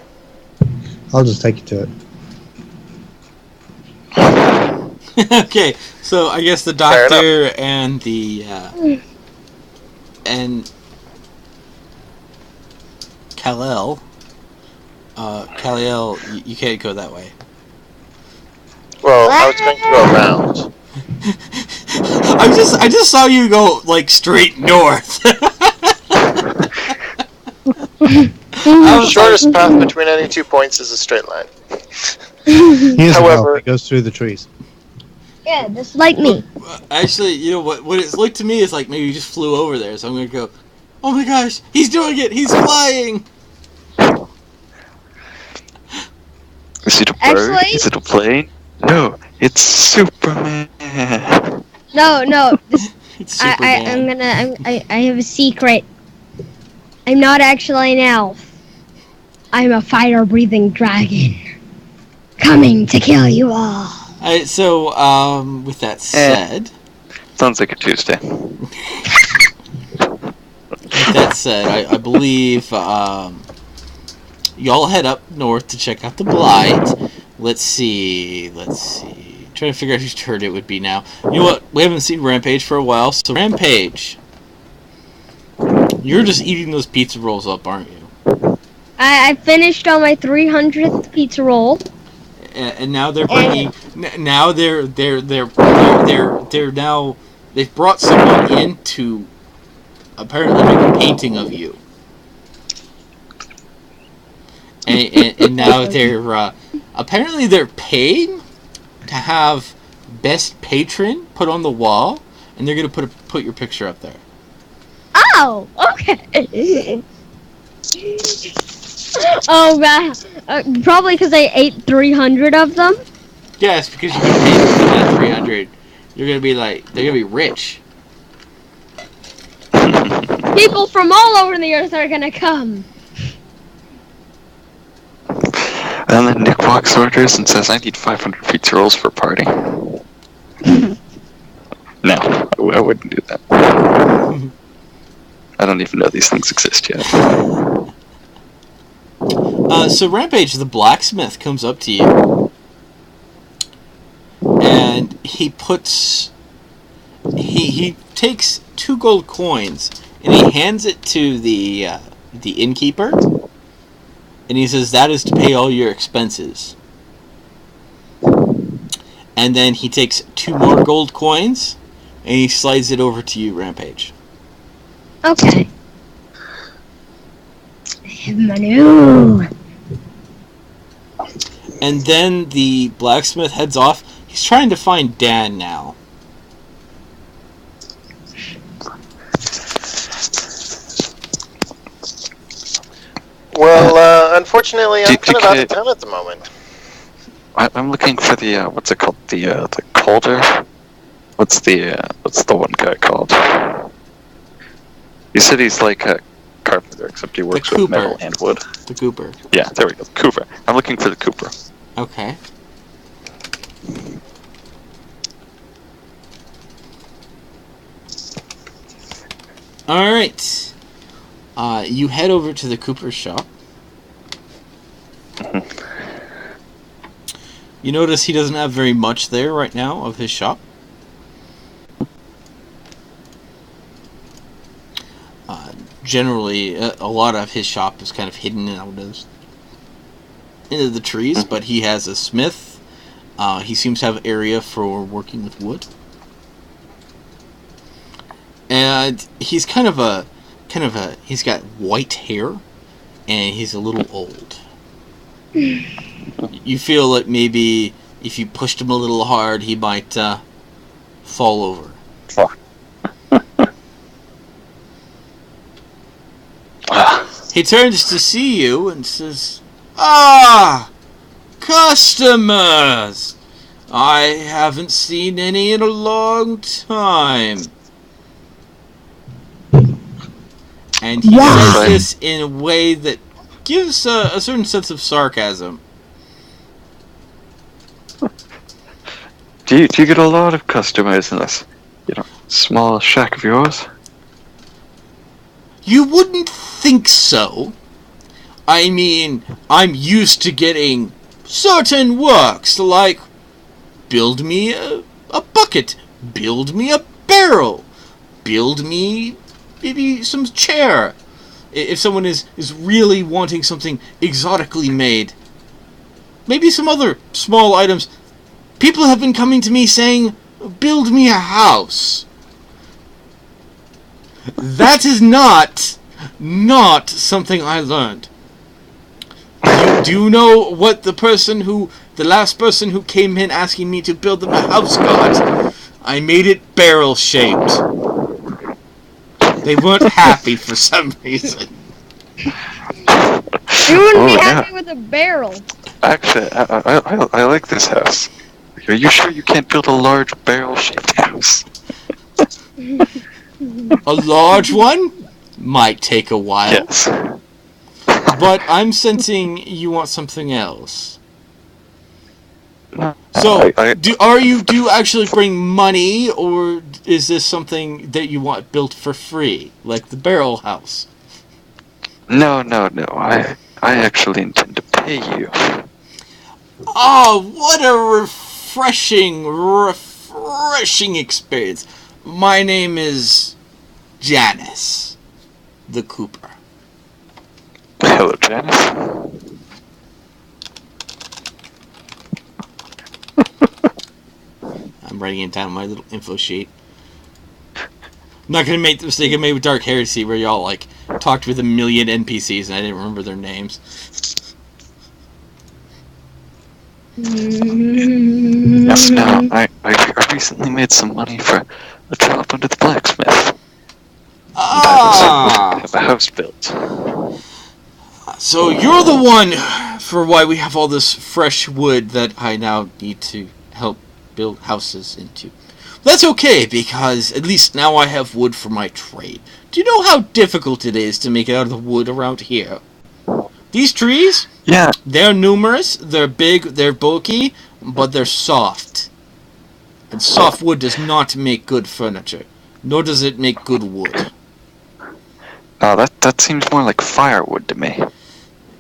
I'll just take you to it. Okay, so I guess the doctor and the and Kal-El. Kal-El, you can't go that way. Well, I was going to go around. I just saw you go like straight north. The shortest path between any 2 points is a straight line. However, it goes through the trees. Yeah, just like me. Actually, you know what it looked to me is like maybe you just flew over there. So I'm gonna go. Oh my gosh, he's doing it! He's flying! Is it a bird? Actually- Is it a plane? No, it's Superman. No. It's I Superman. I have a secret. I'm not actually an elf. I'm a fire-breathing dragon. Coming to kill you all. Alright, so with that said, Sounds like a Tuesday. With that said, I believe y'all head up north to check out the blight. Let's see. Trying to figure out whose turn it would be now. You know what? We haven't seen Rampage for a while, so Rampage, you're just eating those pizza rolls up, aren't you? I finished on my 300th pizza roll. And now they're bringing. Now they're now. They've brought someone in to apparently make a painting of you. And now they're apparently they're paying to have best patron put on the wall, and they're gonna put your picture up there. Oh, okay. Oh, God. Probably because I ate 300 of them. Yes, because you can pay for that 300. You're gonna be like, they're gonna be rich. People from all over the earth are gonna come. And then Nick walks orders and says, I need 500 pizza rolls for a party. No, I wouldn't do that. I don't even know these things exist yet. So Rampage, the blacksmith, comes up to you, and he takes 2 gold coins, and he hands it to the innkeeper, and he says, that is to pay all your expenses. And then he takes 2 more gold coins, and he slides it over to you, Rampage. Okay. Manu. And then the blacksmith heads off. He's trying to find Dan now. Well, unfortunately, I'm kind of out of town at the moment. I'm looking for the what's it called? The Calder. What's the one guy called? You said he's like a carpenter, except he works with metal and wood. The Cooper. Yeah, there we go. Cooper. I'm looking for the Cooper. Okay. Alright. You head over to the Cooper's shop. You notice he doesn't have very much there right now of his shop. Generally, a lot of his shop is kind of hidden into the trees, but he has a smith. He seems to have an area for working with wood. And he's he's got white hair, and he's a little old. You feel like maybe if you pushed him a little hard, he might fall over. He turns to see you and says, "Ah, customers! I haven't seen any in a long time." And he says this in a way that gives a certain sense of sarcasm. Do you get a lot of customers in this, small shack of yours? You wouldn't think so. I mean, I'm used to getting certain works like build me a bucket, build me a barrel, build me maybe some chair. If someone is really wanting something exotically made, maybe some other small items. People have been coming to me saying, build me a house. That is not something I learned. Do you know what the last person who came in asking me to build them a house got? I made it barrel shaped. They weren't happy for some reason. You wouldn't be happy with a barrel. Actually, I like this house. Are you sure you can't build a large barrel-shaped house? A large one might take a while. Yes. But I'm sensing you want something else. So, I- do you actually bring money, or is this something that you want built for free, like the barrel house? No. I actually intend to pay you. Oh, what a refreshing experience. My name is Janice, the Cooper. Hello, Janice. I'm writing it down on my little info sheet. I'm not gonna make the mistake I made with Dark Heresy, where y'all like talked with a million NPCs and I didn't remember their names. Yes, no. I recently made some money for a job under the blacksmith. Ah! Have a house built. So you're the one for why we have all this fresh wood that I now need to help build houses into. That's okay, because at least now I have wood for my trade. Do you know how difficult it is to make it out of the wood around here? These trees, Yeah. they're numerous, they're big, they're bulky, but they're soft. And soft wood does not make good furniture, nor does it make good wood. Oh, that seems more like firewood to me.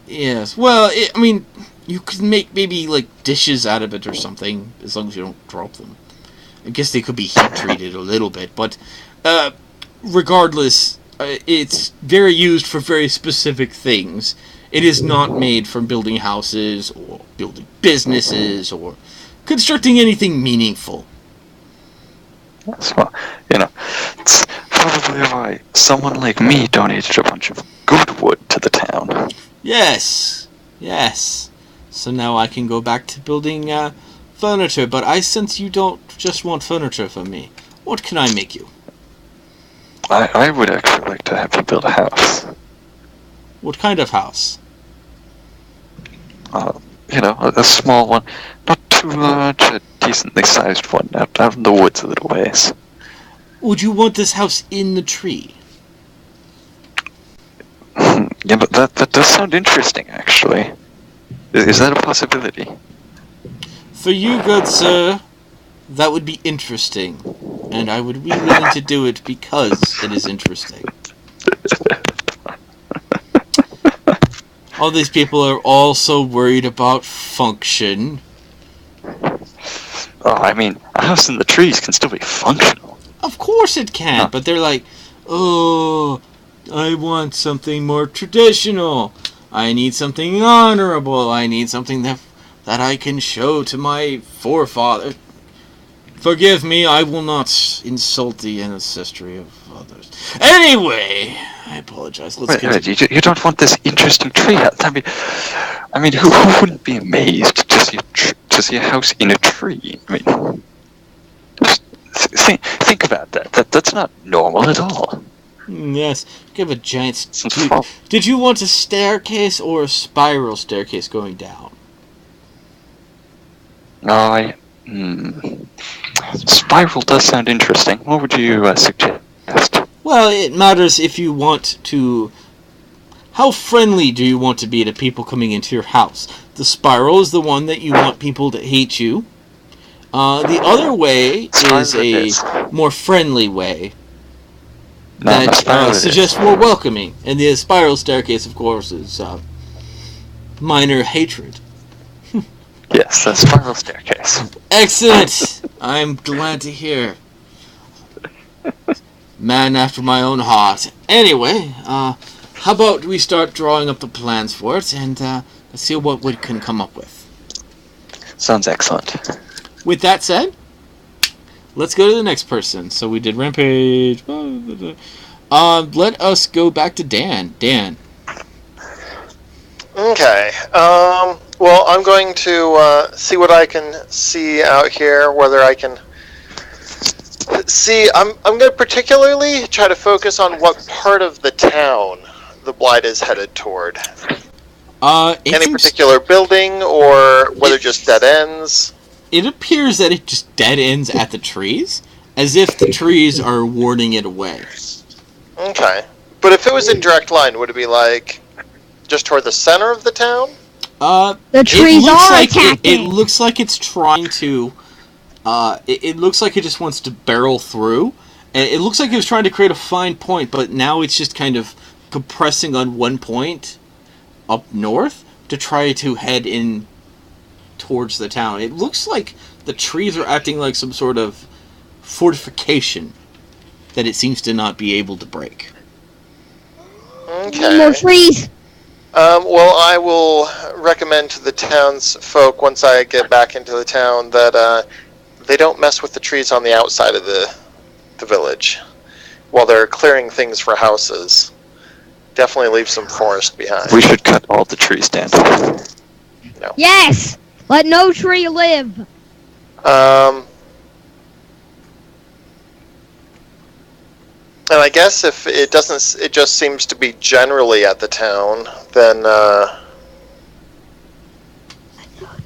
Yes, well, I mean, you could make maybe like dishes out of it or something, as long as you don't drop them. I guess they could be heat treated a little bit, but regardless, it's very used for very specific things. It is not made for building houses or building businesses or constructing anything meaningful. So, it's probably why someone like me donated a bunch of good wood to the town. Yes. So now I can go back to building furniture, but I sense you don't just want furniture from me. What can I make you? I would actually like to have you build a house. What kind of house? A small one. Not too large, a decently sized one, out in the woods a little ways. Would you want this house in the tree? Yeah, but that does sound interesting, actually. Is that a possibility? For you, good sir, that would be interesting. And I would be willing to do it because it is interesting. All these people are also worried about function. Oh, I mean, a house in the trees can still be functional. Of course it can, Huh. but they're like, oh, I want something more traditional. I need something honorable. I need something that I can show to my forefather. Forgive me, I will not insult the ancestry of others. Anyway, I apologize. Let's Wait, continue. you don't want this interesting tree house? I mean, who wouldn't be amazed to see a house in a tree? I mean, just think about that. That's not normal at all. Yes, give a giant... Did you want a staircase or a spiral staircase going down? No, Spiral does sound interesting. What would you suggest? Well, it matters if you want to... How friendly do you want to be to people coming into your house? The spiral is the one that you want people to hate you. The other way is a more friendly way that suggests more welcoming. And the spiral staircase, of course, is minor hatred. Yes, the spiral staircase. Excellent! I'm glad to hear. Man after my own heart. Anyway, how about we start drawing up the plans for it, and let's see what we can come up with. Sounds excellent. With that said, let's go to the next person. So we did Rampage. Let us go back to Dan. Dan. Okay. Well, I'm going to see what I can see out here, whether I can see. I'm going to particularly try to focus on what part of the town the blight is headed toward. Any particular building, or whether just dead ends? It appears that it just dead ends at the trees, as if the trees are warding it away. Okay. But if it was in direct line, would it be like just toward the center of the town? The trees are like attacking. it looks like it's trying to. It looks like it just wants to barrel through, and it looks like it was trying to create a fine point, but now it's just kind of compressing on one point up north to try to head in towards the town. It looks like the trees are acting like some sort of fortification that it seems to not be able to break. Okay. More trees. Well, I will recommend to the townsfolk once I get back into the town that they don't mess with the trees on the outside of the village while they're clearing things for houses. Definitely leave some forest behind. We should cut all the trees down. Yes. Let no tree live. And I guess if it doesn't, it just seems to be generally at the town, then, No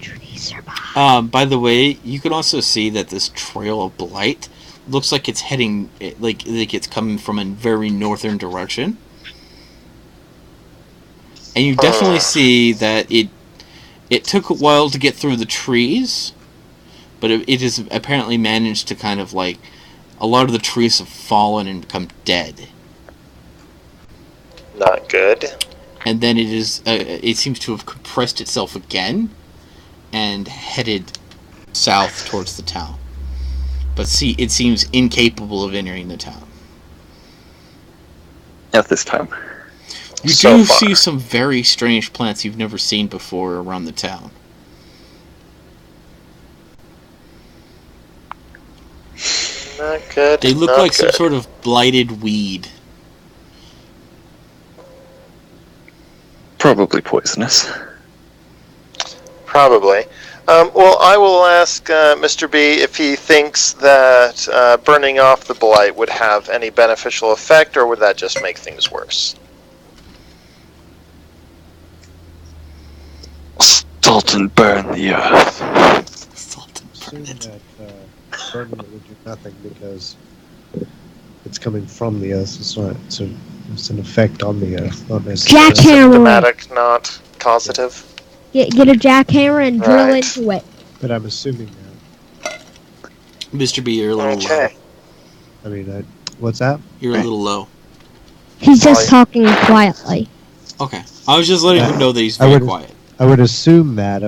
trees survive. By the way, you can also see that this trail of blight looks like it's heading, like it's coming from a very northern direction. And you definitely see that it took a while to get through the trees, but it has apparently managed to kind of like, a lot of the trees have fallen and become dead. not good. And then it seems to have compressed itself again and headed south towards the town. But see, it seems incapable of entering the town. At this time. You So do far. see some very strange plants you've never seen before around the town. Not good. They look not like some good. sort of blighted weed. Probably poisonous. Probably. Well, I will ask Mr. B if he thinks that burning off the blight would have any beneficial effect, or would that just make things worse? Salt and burn the earth. Salt and Assume burn it. that burning it would do nothing because it's coming from the earth. It's not. It's an effect on the earth, not necessarily. Jackhammer. Symptomatic, not causative. Get a jackhammer and drill Right. into it. But I'm assuming that. Mr. B, you're a little low. Okay. I mean, what's that? You're a little low. He's just Right. talking quietly. Okay. I was just letting him know that he's I very would- quiet. I would assume that,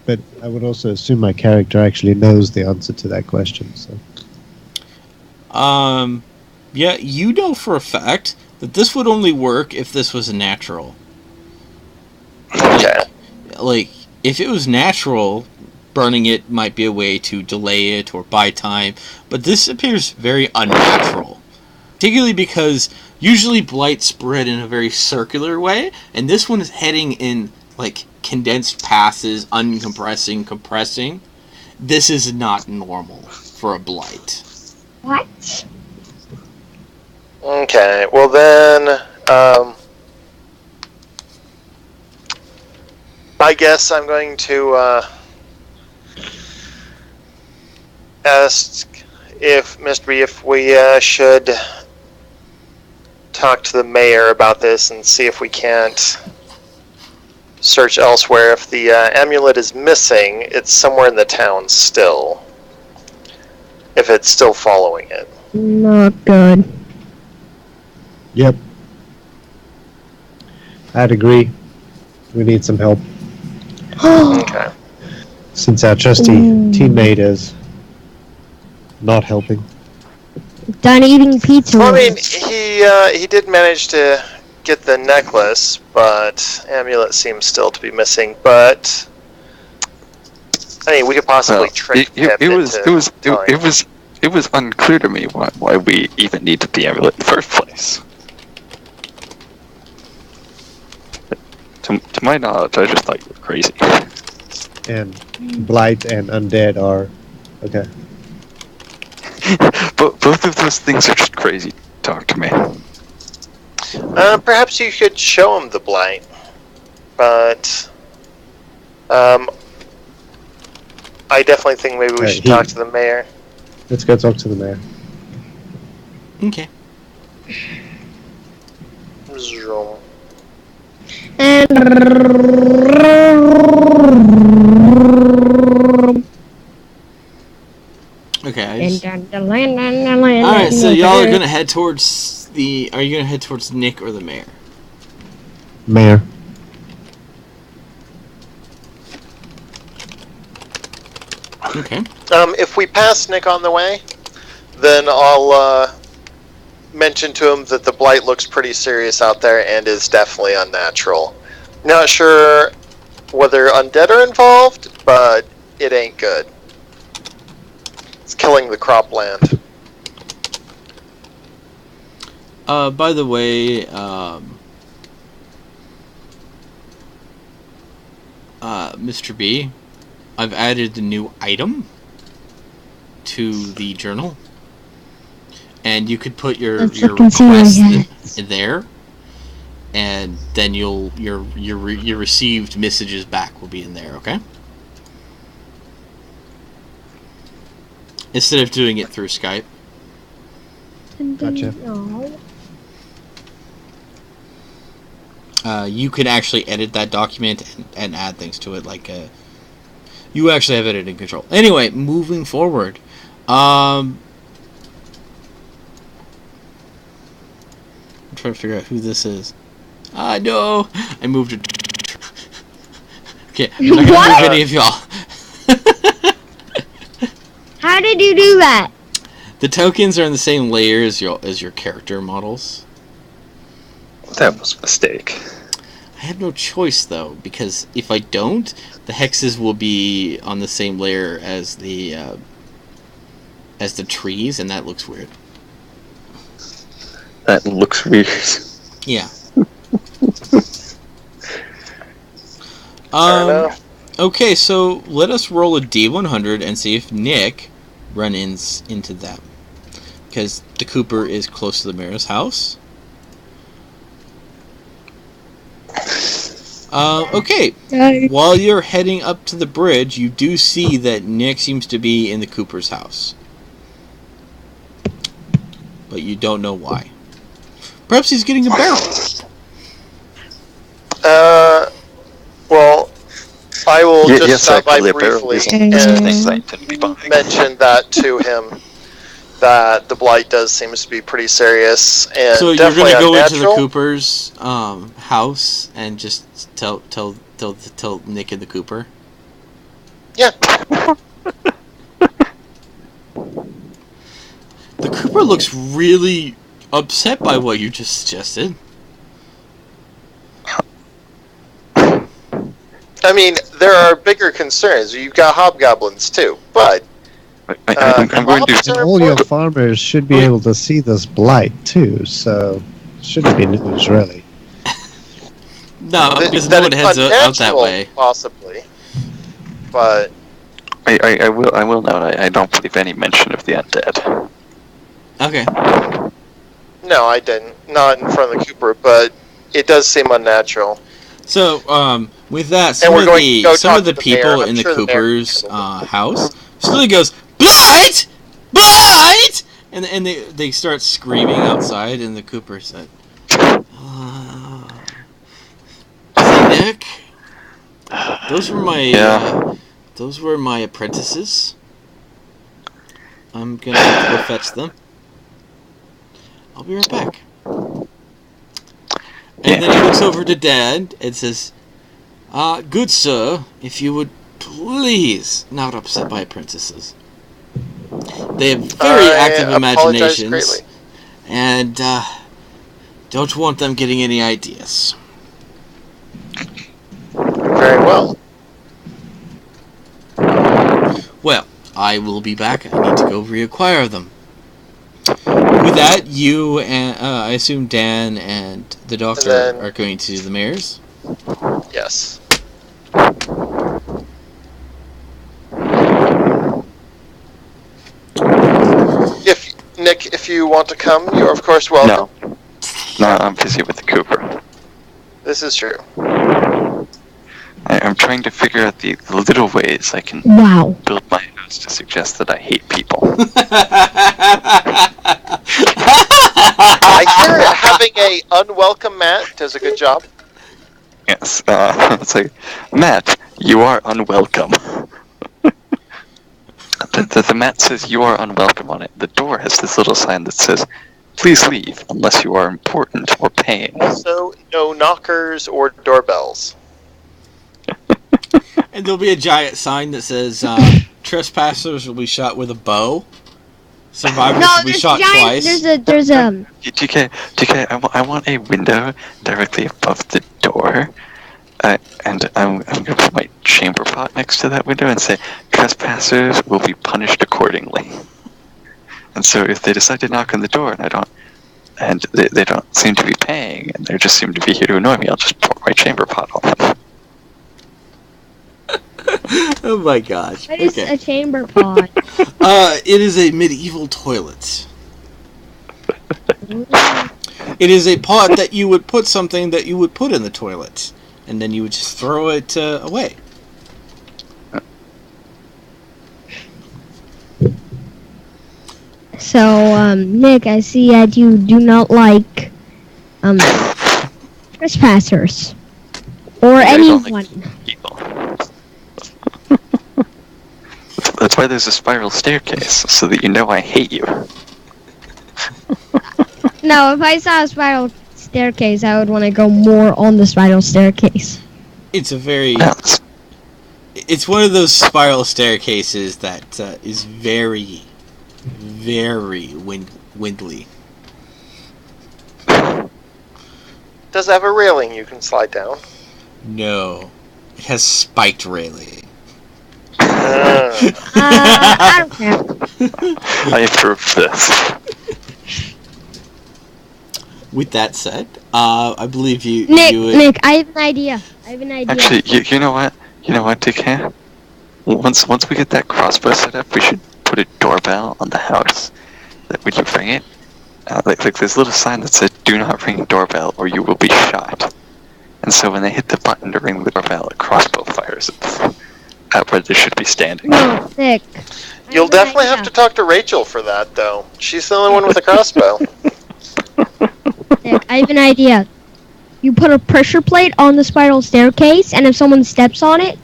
but I would also assume my character actually knows the answer to that question. So Yeah, you know for a fact that this would only work if this was natural. Okay. Like, if it was natural, burning it might be a way to delay it or buy time, but this appears very unnatural. Particularly because usually blight spread in a very circular way, and this one is heading in, like, condensed passes, uncompressing, compressing. This is not normal for a blight. What? Okay. Well then, I guess I'm going to ask if Mr. B if we should talk to the mayor about this and see if we can't search elsewhere. If the amulet is missing, it's somewhere in the town still. If it's still following it. Not good. yep, I'd agree. We need some help Okay. since our trusty teammate is not helping. Done eating pizza. Well, I mean, rolls. he did manage to get the necklace, but amulet seems still to be missing. But I mean, we could possibly trick him It was unclear to me why we even needed the amulet in the first place. To my knowledge, I just thought you were crazy. And blight and undead are okay. But both of those things are just crazy. Talk to me. Perhaps you could show him the blight, but I definitely think maybe we Right, should talk to the mayor. Let's go talk to the mayor. Okay. Okay. Alright, so y'all are gonna head towards the... Are you gonna head towards Nick or the mayor? Mayor. Okay. If we pass Nick on the way, then I'll mention to him that the blight looks pretty serious out there and is definitely unnatural. Not sure whether undead are involved, but it ain't good. It's killing the cropland. By the way, Mr. B, I've added the new item to the journal, and you could put your request in there, and then your received messages back will be in there. Okay. Instead of doing it through Skype. Gotcha. You can actually edit that document and add things to it, like you actually have editing control. Anyway, moving forward. I'm trying to figure out who this is. No! I moved it. Okay, I'm not gonna move any of y'all. How did you do that? The tokens are in the same layer as your character models. That was a mistake. I have no choice though, because if I don't, the hexes will be on the same layer as the trees, and that looks weird. That looks weird. Yeah. Fair enough. Okay, so let us roll a D100 and see if Nick runs into them, because the Cooper is close to the mayor's house. Okay. While you're heading up to the bridge, you do see that Nick seems to be in the Cooper's house, but you don't know why. Perhaps he's getting a barrel. Well, I will just stop by actually, a barrel briefly is and things I tend to be buying. mention that to him. That the blight does seems to be pretty serious and So you're definitely gonna go into unnatural. the Cooper's house and just tell Nick and the Cooper. Yeah. The Cooper looks really upset by what you just suggested. I mean, there are bigger concerns. You've got hobgoblins too, but I'm going mobs to. are And all your important. farmers should be able to see this blight too, so it shouldn't be news really. No, because no That one it's heads out that unnatural, way. possibly. But I will note. I don't believe any mention of the undead. Okay. no, I didn't. Not in front of the Cooper, but it does seem unnatural. So, with that, And some we're of going to go the talk to the people mayor. I'm in the sure the mayor Cooper's can handle it. house suddenly goes, "Blight! Blight!" and they start screaming outside, and the Cooper said, "See, Nick, those were my Yeah. those were my apprentices. I'm gonna have to go fetch them. I'll be right back." And then he looks over to Dad and says, "Good sir, if you would please not upset my apprentices. They have very active I apologize imaginations, greatly. and don't want them getting any ideas." Very well. Well, I will be back. I need to go reacquire them. With that, you and I assume Dan and the doctor then- are going to the mayor's. Yes. If you want to come, you're of course welcome. No, I'm busy with the Cooper. This is true. I'm trying to figure out the little ways I can Wow. build my house to suggest that I hate people. I hear having a unwelcome mat does a good job. Yes. It's like, Matt, you are unwelcome. The mat says you are unwelcome on it. The door has this little sign that says, please leave unless you are important or paying. Also, no knockers or doorbells. And there'll be a giant sign that says, trespassers will be shot with a bow. Survivors No, will be there's shot giant. twice. There's a. TK, I want a window directly above the door. And I'm going to put my chamber pot next to that window and say, trespassers will be punished accordingly. And so if they decide to knock on the door and they don't seem to be paying, and they just seem to be here to annoy me, I'll just pour my chamber pot on them. Oh my gosh. What is Okay. a chamber pot? It is a medieval toilet. It is a pot that you would put something that you would put in the toilet. And then you would just throw it away. So, Nick, I see that you do not like trespassers or I don't anyone. like people. That's why there's a spiral staircase, so that you know I hate you. No, if I saw a spiral staircase, I would want to go more on the spiral staircase. It's a very... No, it's- It's one of those spiral staircases that is very, very windly. Does it have a railing you can slide down? No. It has spiked railing. I don't care. I approve this. With that said, I believe you... Nick, I have an idea. Actually, you know what? You know what, DK? Once we get that crossbow set up, we should put a doorbell on the house. That when you ring it, like there's a little sign that says, "Do not ring doorbell, or you will be shot." And so when they hit the button to ring the doorbell, a crossbow fires at where they should be standing. No, Nick. You'll definitely have to talk to Rachel for that, though. She's the only one with a crossbow. Nick, I have an idea. You put a pressure plate on the spiral staircase, and if someone steps on it,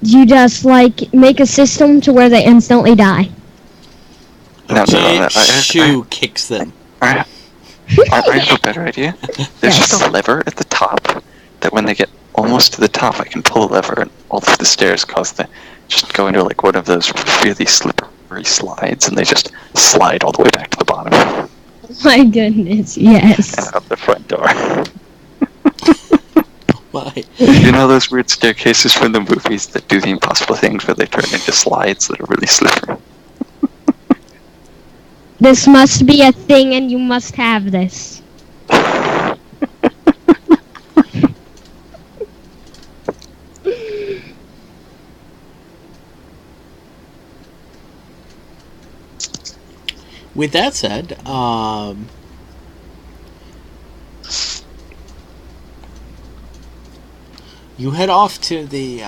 you just make a system to where they instantly die. A giant shoe kicks them. I have a better idea. There's just a lever at the top that when they get almost to the top, I can pull a lever and all of the stairs just go into one of those really slippery slides, and they just slide all the way back to the bottom. My goodness, yes. And out the front door. Why? You know those weird staircases from the movies that do the impossible things where they turn into slides that are really slippery? This must be a thing, and you must have this. With that said, you head off to the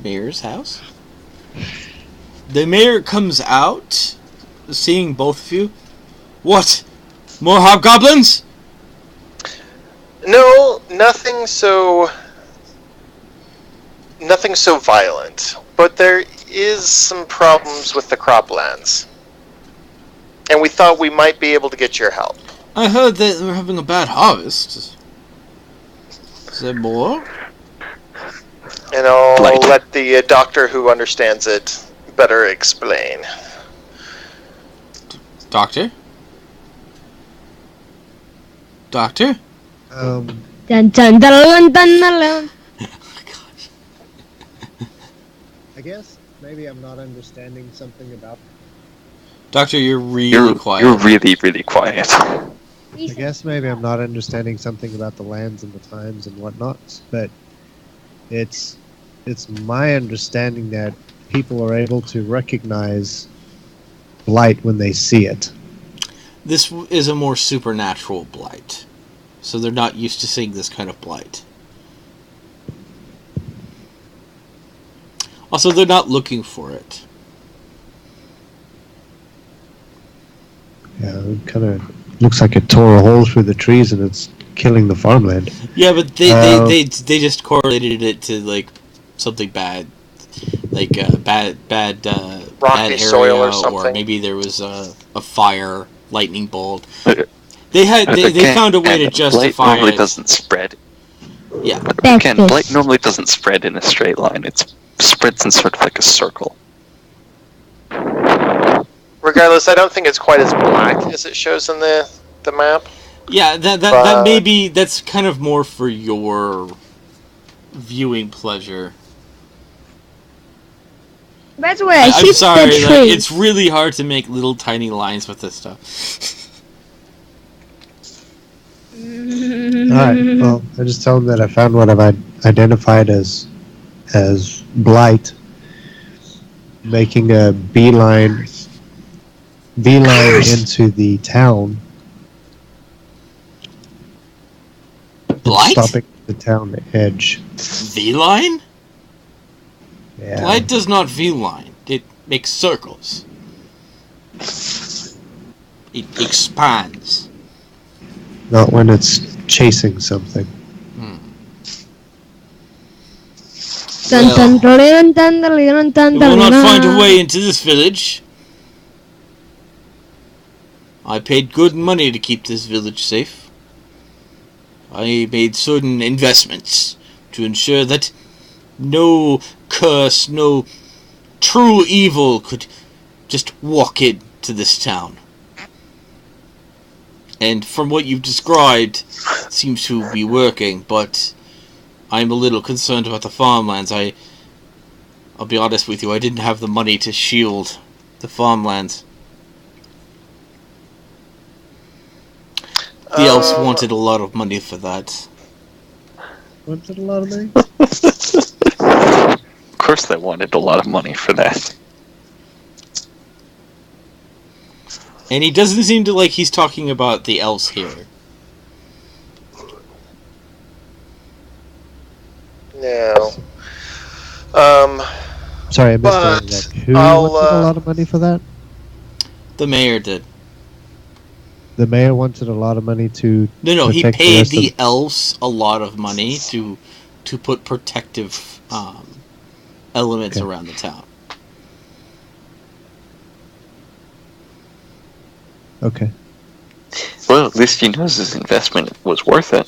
mayor's house. The mayor comes out, seeing both of you. What? More hobgoblins? No, nothing so violent. But there is some problems with the croplands. And we thought we might be able to get your help. I heard that they're having a bad harvest. Is there more? And I'll Blight. let the doctor who understands it better explain. Doctor? Doctor? Dun dun dun dun dun dun. I guess maybe I'm not understanding something about. Doctor, you're really quiet. You're really, really quiet. I guess maybe I'm not understanding something about the lands and the times and whatnot, but it's my understanding that people are able to recognize blight when they see it. This is a more supernatural blight. So they're not used to seeing this kind of blight. Also, they're not looking for it. Yeah, I'm kind of looks like it tore a hole through the trees and it's killing the farmland. Yeah, but they just correlated it to like something bad, like bad Rocky area, soil or something. maybe there was a fire, lightning bolt. But- They Again, found a way to blight justify normally it. doesn't spread. Yeah, Again, That's blight this. normally doesn't spread in a straight line. It spreads in sort of like a circle. Regardless, I don't think it's quite as black as it shows in the map. yeah. That maybe that's kind of more for your viewing pleasure. By the way, I I'm see sorry, the like, tree. it's really hard to make little tiny lines with this stuff. Alright, well, I just tell them that I found what I've identified as blight, making a beeline into the town, Blight? stopping at the town edge. V-line? Yeah. Blight does not V-line. It makes circles. It expands. Not when it's chasing something. Dun, dun, dun, dun, dun, dun, dun, You will not dun, find a dun. way into this village. I paid good money to keep this village safe. I made certain investments to ensure that no curse, no true evil could just walk into this town. And from what you've described, it seems to be working, but I'm a little concerned about the farmlands. I'll be honest with you, I didn't have the money to shield the farmlands. The elves wanted a lot of money for that. Wanted a lot of money? Of course, they wanted a lot of money for that. And he doesn't seem to like he's talking about the elves here. No. Sorry, I missed But that. Who I'll, wanted a lot of money for that? The mayor did. The mayor wanted a lot of money to No, he protect the paid rest the of- elves a lot of money to put protective elements Okay. around the town. Okay. Well, at least he knows his investment was worth it.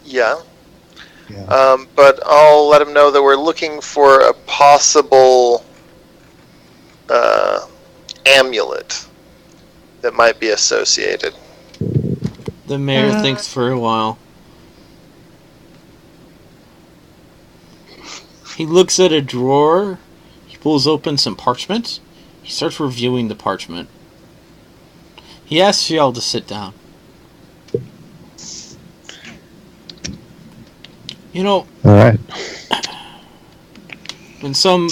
Yeah. Yeah. But I'll let him know that we're looking for a possible amulet that might be associated. The mayor thinks for a while. He looks at a drawer. He pulls open some parchment. He starts reviewing the parchment. He asks y'all to sit down. You know, All right. when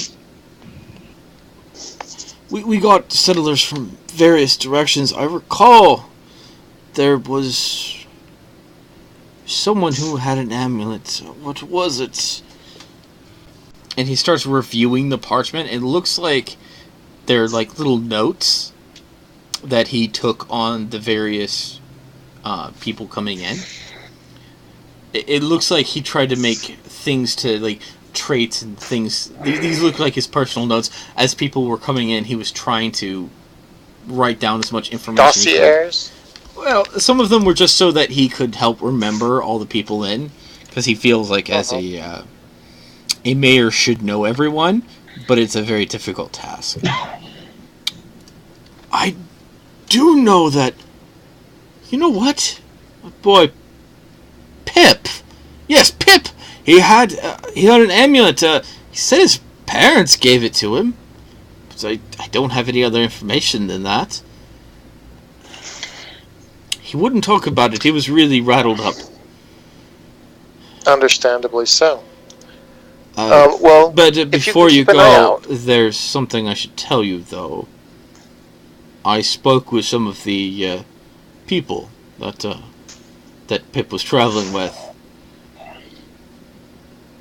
we got settlers from various directions, I recall there was someone who had an amulet. What was it? And he starts reviewing the parchment. It looks like they're like little notes that he took on the various people coming in. It looks like he tried to make things to like traits and things. These look like his personal notes. As people were coming in, he was trying to write down as much information. Dossiers? Well, some of them were just so that he could help remember all the people in, because he feels like as a mayor should know everyone, but it's a very difficult task. I do know that. You know what, boy, Pip. Yes, Pip. He had an amulet. He said his parents gave it to him. But I don't have any other information than that. He wouldn't talk about it. He was really rattled up. Understandably so. But if you before could you keep an eye go, out. there's something I should tell you, though. I spoke with some of the people that Pip was traveling with.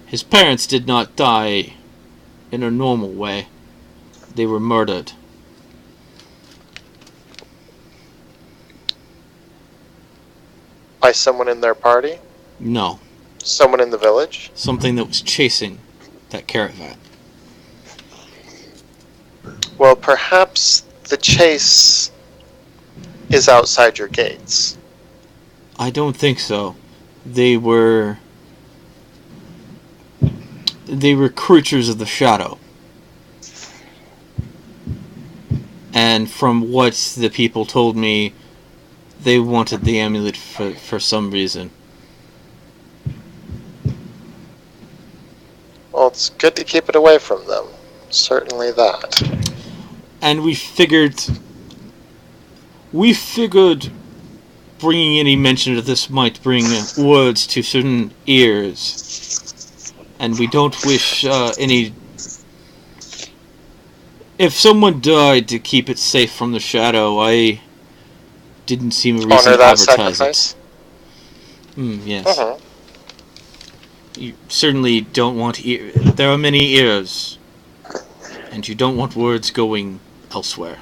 His parents did not die in a normal way. They were murdered. by someone in their party? No. Someone in the village? Something that was chasing that caravan. Well, perhaps the chase is outside your gates. I don't think so. They were creatures of the shadow. And from what the people told me, they wanted the amulet for some reason. Well, it's good to keep it away from them. Certainly that. And we figured bringing any mention of this might bring words to certain ears. And we don't wish any... If someone died to keep it safe from the shadow, I didn't see a reason Honor to that advertise sacrifice? it. Yes. Uh-huh. You certainly don't want... There are many ears. And you don't want words going elsewhere.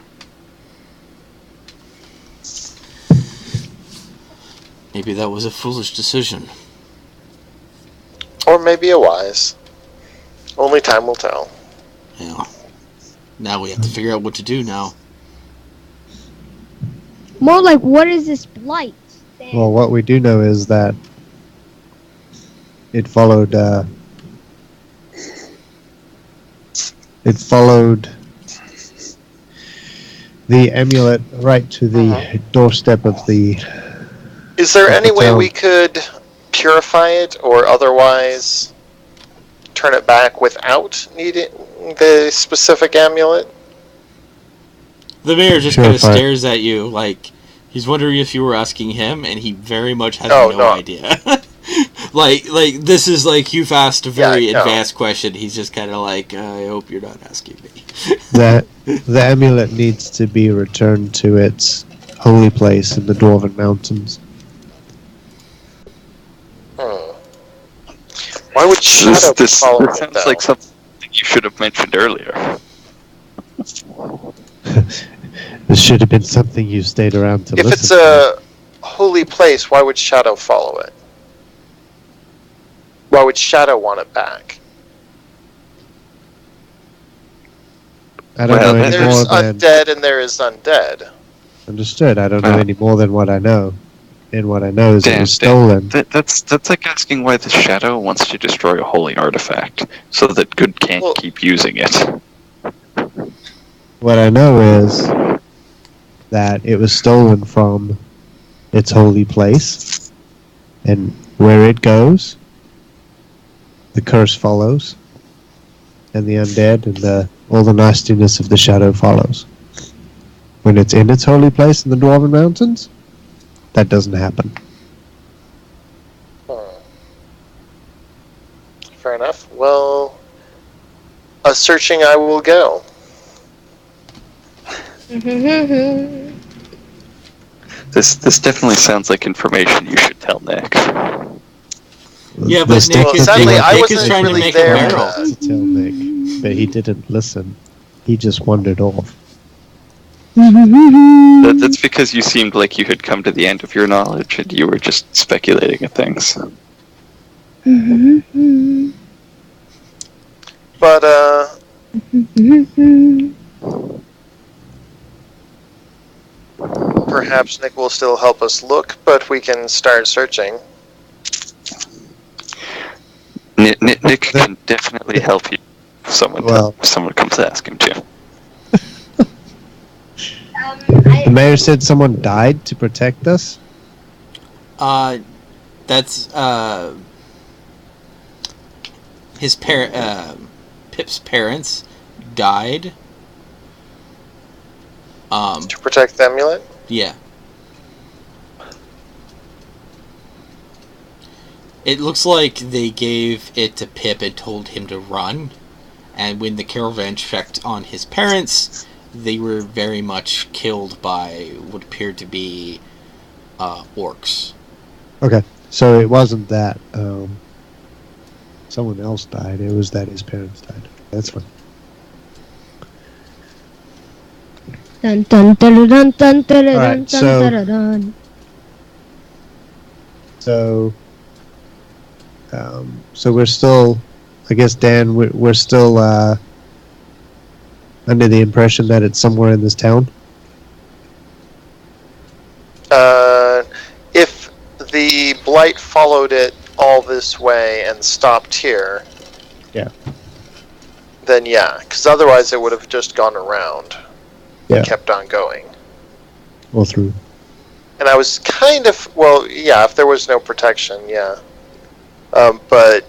Maybe that was a foolish decision. Or maybe a wise. Only time will tell. Yeah. Now we have to figure out what to do now. More like, what is this blight? Well, what we do know is that it followed the amulet right to the doorstep of the... Is there any way town. we could purify it or otherwise turn it back without needing the specific amulet? The mayor just kind of Purify. stares at you like he's wondering if you were asking him, and he very much has Oh, no no. idea. like this is like you've asked a very no. advanced question. He's just kind of like, I hope you're not asking me. That the amulet needs to be returned to its holy place in the Dwarven Mountains. Why would Shadow be This following it, sounds though? like something you should have mentioned earlier. This should have been something you stayed around to If listen it's to. a holy place, why would Shadow follow it? Why would Shadow want it back? I don't Well, know any There's more than... undead and there is undead. Understood. I don't know Well. any more than what I know. And what I know is it Dan, was stolen. That's like asking why the Shadow wants to destroy a holy artifact, so that good can't Well- keep using it. What I know is that it was stolen from its holy place, and where it goes, the curse follows, and the undead and all the nastiness of the shadow follows. When it's in its holy place in the Dwarven Mountains, that doesn't happen. Fair enough. Well, a searching I will go. This definitely sounds like information you should tell Nick. Yeah, but This Nick Well, is- sadly, Nick I is wasn't trying to really make a there barrel. for that. to tell Nick, but he didn't listen. He just wandered off. That's because you seemed like you had come to the end of your knowledge and you were just speculating at things. But, perhaps Nick will still help us look, but we can start searching. Nick can definitely help you if someone comes to ask him to. The mayor said someone died to protect us? That's his Pip's parents died. To protect the amulet? Yeah. It looks like they gave it to Pip and told him to run, and when the caravan checked on his parents, they were very much killed by what appeared to be orcs. Okay, so it wasn't that someone else died, it was that his parents died. That's fine. Dun dun dun dun dun dun dun Alright, dun so- dun dun. So, so we're still, I guess, Dan, we're still under the impression that it's somewhere in this town. If the blight followed it all this way and stopped here, Yeah. then yeah, because otherwise it would have just gone around. Yeah. And kept on going. All through. And I was kind of, well, yeah, if there was no protection, yeah. But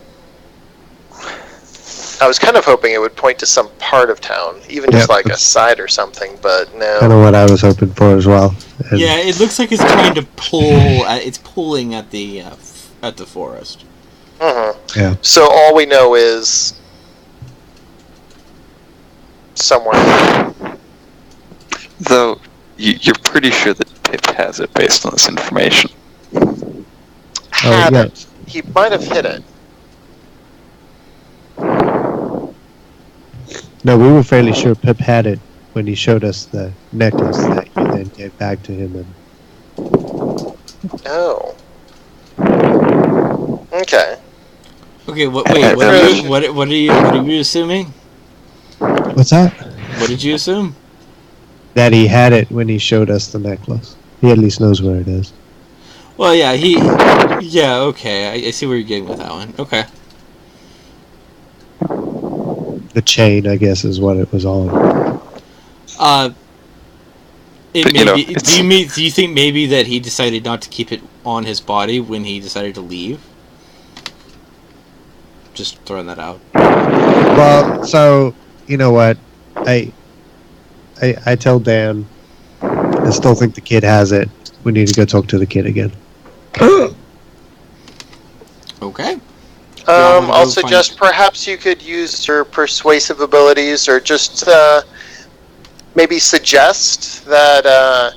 I was kind of hoping it would point to some part of town, even just like a side or something, but no. Kind of what I was hoping for as well. And Yeah, it looks like it's trying to pull. It's pulling at the forest. Mm-hmm. Yeah. So all we know is somewhere. Though, you're pretty sure that Pip has it based on this information. Had yeah. it. He might have hit it. No, we were fairly sure Pip had it when he showed us the necklace that you then gave back to him. And Oh. Okay. Okay, what are you assuming? what's that? What did you assume? That he had it when he showed us the necklace. He at least knows where it is. Well, yeah, okay, I see where you're getting with that one. Okay. The chain, I guess, is what it was on. But, you know, it's- Do you think maybe that he decided not to keep it on his body when he decided to leave? Just throwing that out. Well, so you know what? I tell Dan, I still think the kid has it. We need to go talk to the kid again. Okay. I'll suggest perhaps you could use your persuasive abilities, or just maybe suggest that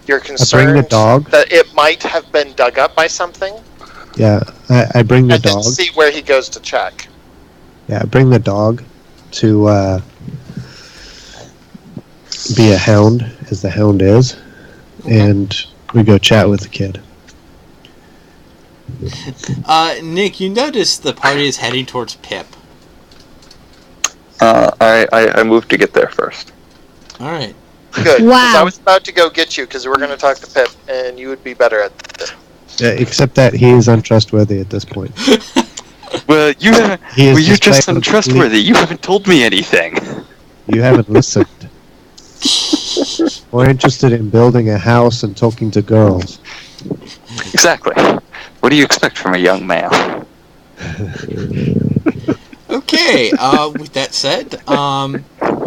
you're concerned bring the dog. that it might have been dug up by something, Yeah, I bring the and dog. then see where he goes to check. Yeah, I bring the dog to be a hound, as the hound is, and we go chat with the kid. Nick, you notice the party is heading towards Pip. I moved to get there first. Alright. Good. 'Cause Wow. I was about to go get you because we're going to talk to Pip, and you would be better at this. Except that he is untrustworthy at this point. Well, you haven't. He is Well, you're just displaying- untrustworthy. You haven't told me anything. You haven't listened. More interested in building a house and talking to girls. Exactly. What do you expect from a young man? Okay, with that said,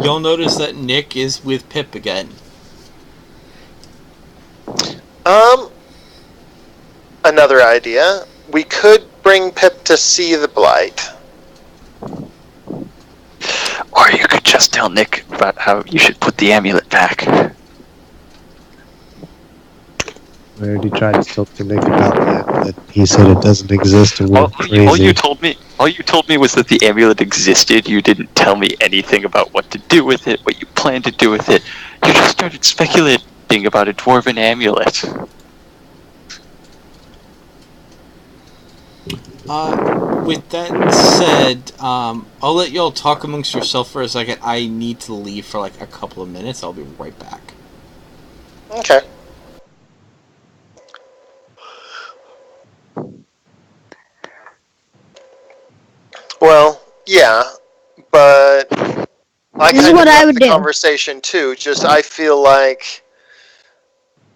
you'll notice that Nick is with Pip again. Another idea. We could bring Pip to see the blight. Or you could just tell Nick about how you should put the amulet back. We already tried to talk to Nick about that, but he said it doesn't exist and we're All crazy. you told me was that the amulet existed. You didn't tell me anything about what to do with it, what you plan to do with it. You just started speculating about a dwarven amulet. With that said, I'll let y'all talk amongst yourself for a second. I need to leave for like a couple of minutes. I'll be right back. Okay. Well, yeah, but I This is kind what of I left would the do. conversation too. Just I feel like,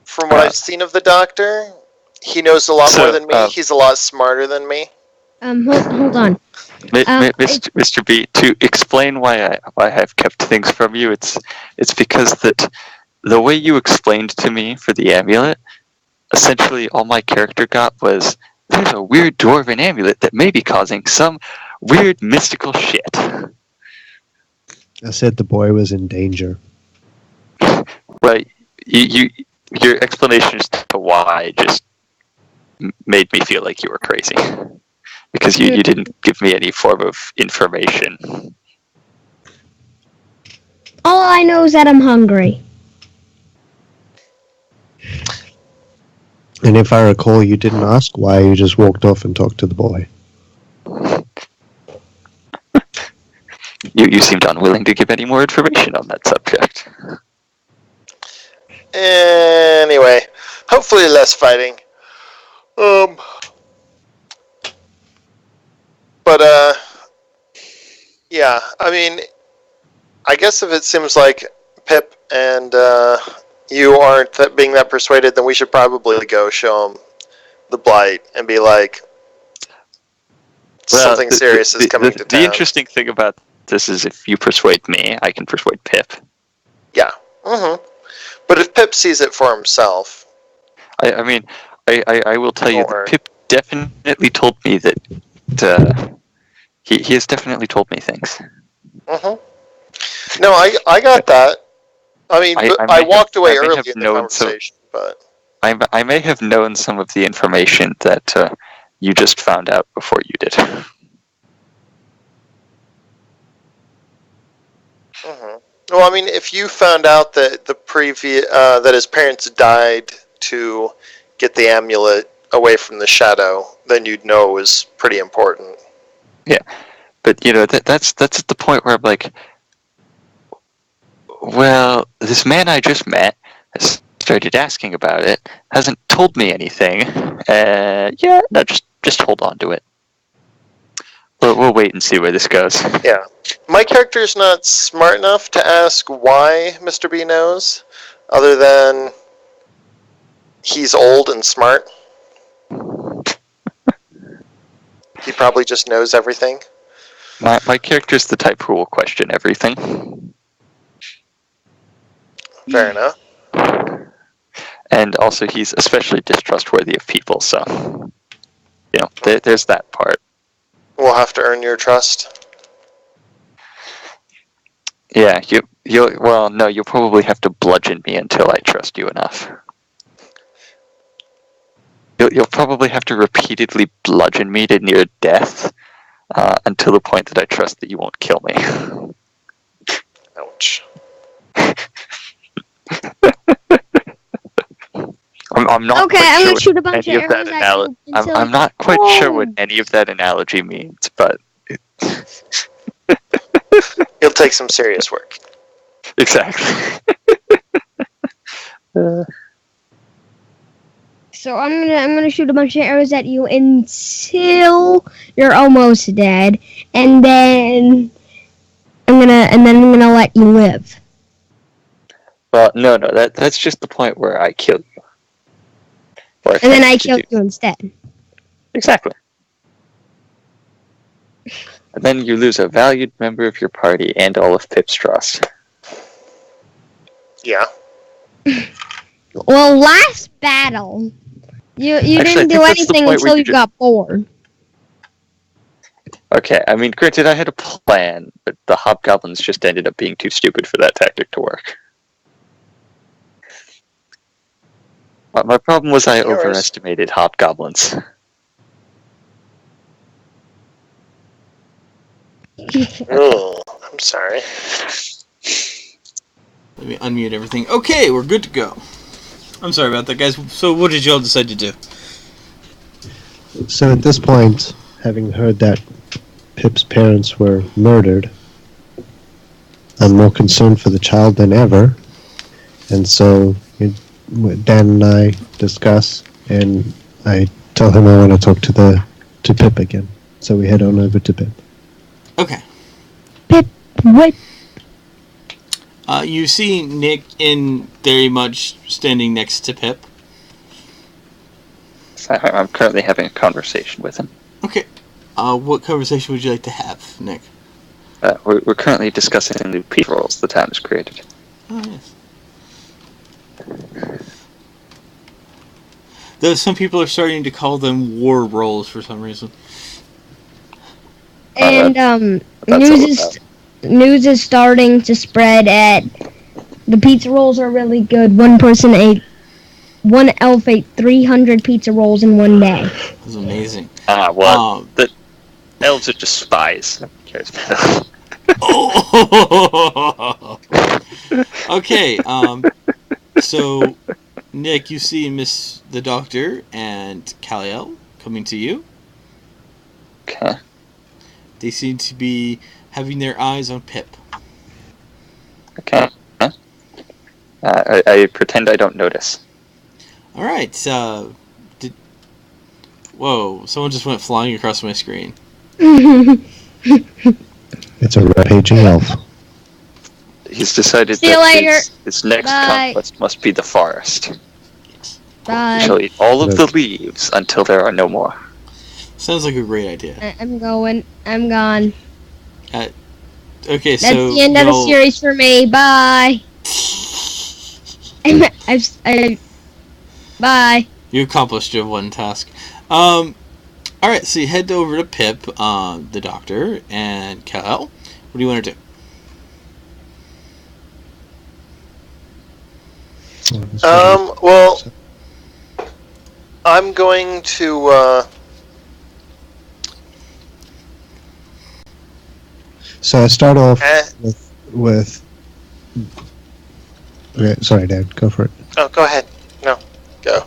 from what I've seen of the Doctor, he knows a lot So, more than me. He's a lot smarter than me. Hold on. Mr. B, to explain why I have kept things from you, it's because that the way you explained to me for the amulet, essentially all my character got was, there's a weird dwarven amulet that may be causing some weird mystical shit. I said the boy was in danger. Right? Your explanations to why just made me feel like you were crazy. Because you didn't give me any form of information. All I know is that I'm hungry. And if I recall, you didn't ask why, you just walked off and talked to the boy. You seemed unwilling to give any more information on that subject. Anyway, hopefully less fighting. But yeah. I mean, I guess if it seems like Pip and you aren't being that persuaded, then we should probably go show him the blight and be like, something serious is coming to town. The interesting thing about this is if you persuade me, I can persuade Pip. Yeah. Mm-hmm. But if Pip sees it for himself... I mean, I will tell you that Pip definitely told me that... he has definitely told me things. Mm-hmm. No, I got that. I mean, I walked away early in the conversation, but... I may have known some of the information that you just found out before you did. Mm-hmm. Well, I mean, if you found out that that his parents died to get the amulet away from the shadow, then you'd know it was pretty important. Yeah, but that's at the point where I'm like, well, this man I just met has started asking about it, hasn't told me anything. Just hold on to it. We'll wait and see where this goes. Yeah. My character's not smart enough to ask why Mr. B knows, other than he's old and smart. He probably just knows everything. My character's the type who will question everything. Fair enough. And also, he's especially distrustworthy of people, so... there's that part. We'll have to earn your trust. Yeah, you'll probably have to bludgeon me until I trust you enough. You'll probably have to repeatedly bludgeon me to near death until the point that I trust that you won't kill me. Ouch. I'm not Okay, quite I'm sure gonna shoot a bunch any of of that arrows at you until I'm not quite Oh. sure what any of that analogy means, but It'll take some serious work. exactly. So I'm gonna shoot a bunch of arrows at you until you're almost dead, and then I'm gonna let you live. Well, no, that's just the point where I kill you. Or And then I attempt to kill do- you instead. Exactly. And then you lose a valued member of your party and all of Pip's trust. Yeah. Well, last battle, you Actually, I didn't do think that's the anything point where until you you got bored. Okay, I mean, granted, I had a plan, but the hobgoblins just ended up being too stupid for that tactic to work. My problem was I Yours. overestimated hobgoblins. Oh, I'm sorry. Let me unmute everything. Okay, we're good to go. I'm sorry about that, guys. So what did y'all decide to do? So at this point, having heard that Pip's parents were murdered, I'm more concerned for the child than ever. And so Dan and I discuss, and I tell him I want to talk to Pip again. So we head on over to Pip. Okay. Pip, what? You see Nick in very much standing next to Pip. I'm currently having a conversation with him. Okay. What conversation would you like to have, Nick? We're currently discussing new peace roles the town has created. Oh, yes. Though some people are starting to call them war rolls for some reason. And that's news is starting to spread at the pizza rolls are really good. One elf ate 300 pizza rolls in one day. It was amazing. The elves are just spies. Who cares about Okay, so Nick, you see the Doctor and Kal-El coming to you. Okay. They seem to be having their eyes on Pip. Okay. I pretend I don't notice. All right. Whoa! Someone just went flying across my screen. It's a rampaging elf. He's decided See you that later. his next Bye. conquest must be the forest. Bye. He shall eat all of the leaves until there are no more. Sounds like a great idea. I'm going. I'm gone. Okay, That's so the end of the series for me. Bye. Bye. You accomplished your one task. All right, so you head over to Pip, the Doctor, and Kal-El. What do you want to do? Well, I'm going to, So I start off with. Okay, sorry, Dad. Go for it. Oh, go ahead. No, go.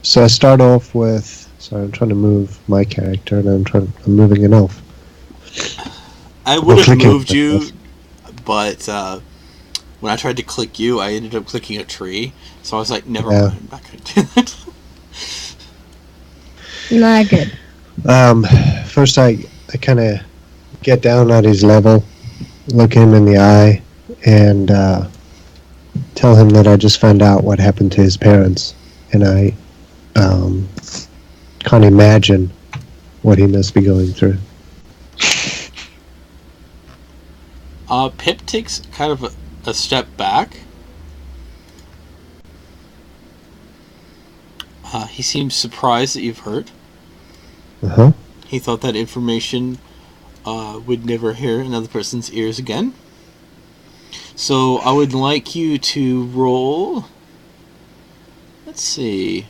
So I start off with. Sorry, I'm trying to move my character, and I'm moving an elf. I would have clicking moved you, elf. but when I tried to click you, I ended up clicking a tree. So I was like, never Yeah. mind, I'm not going to do that. Not good. First I kind of get down at his level, look him in the eye, and tell him that I just found out what happened to his parents, and I can't imagine what he must be going through. Pip takes kind of a step back. He seems surprised that you've heard. Uh-huh. He thought that information would never hear another person's ears again. So I would like you to roll. Let's see.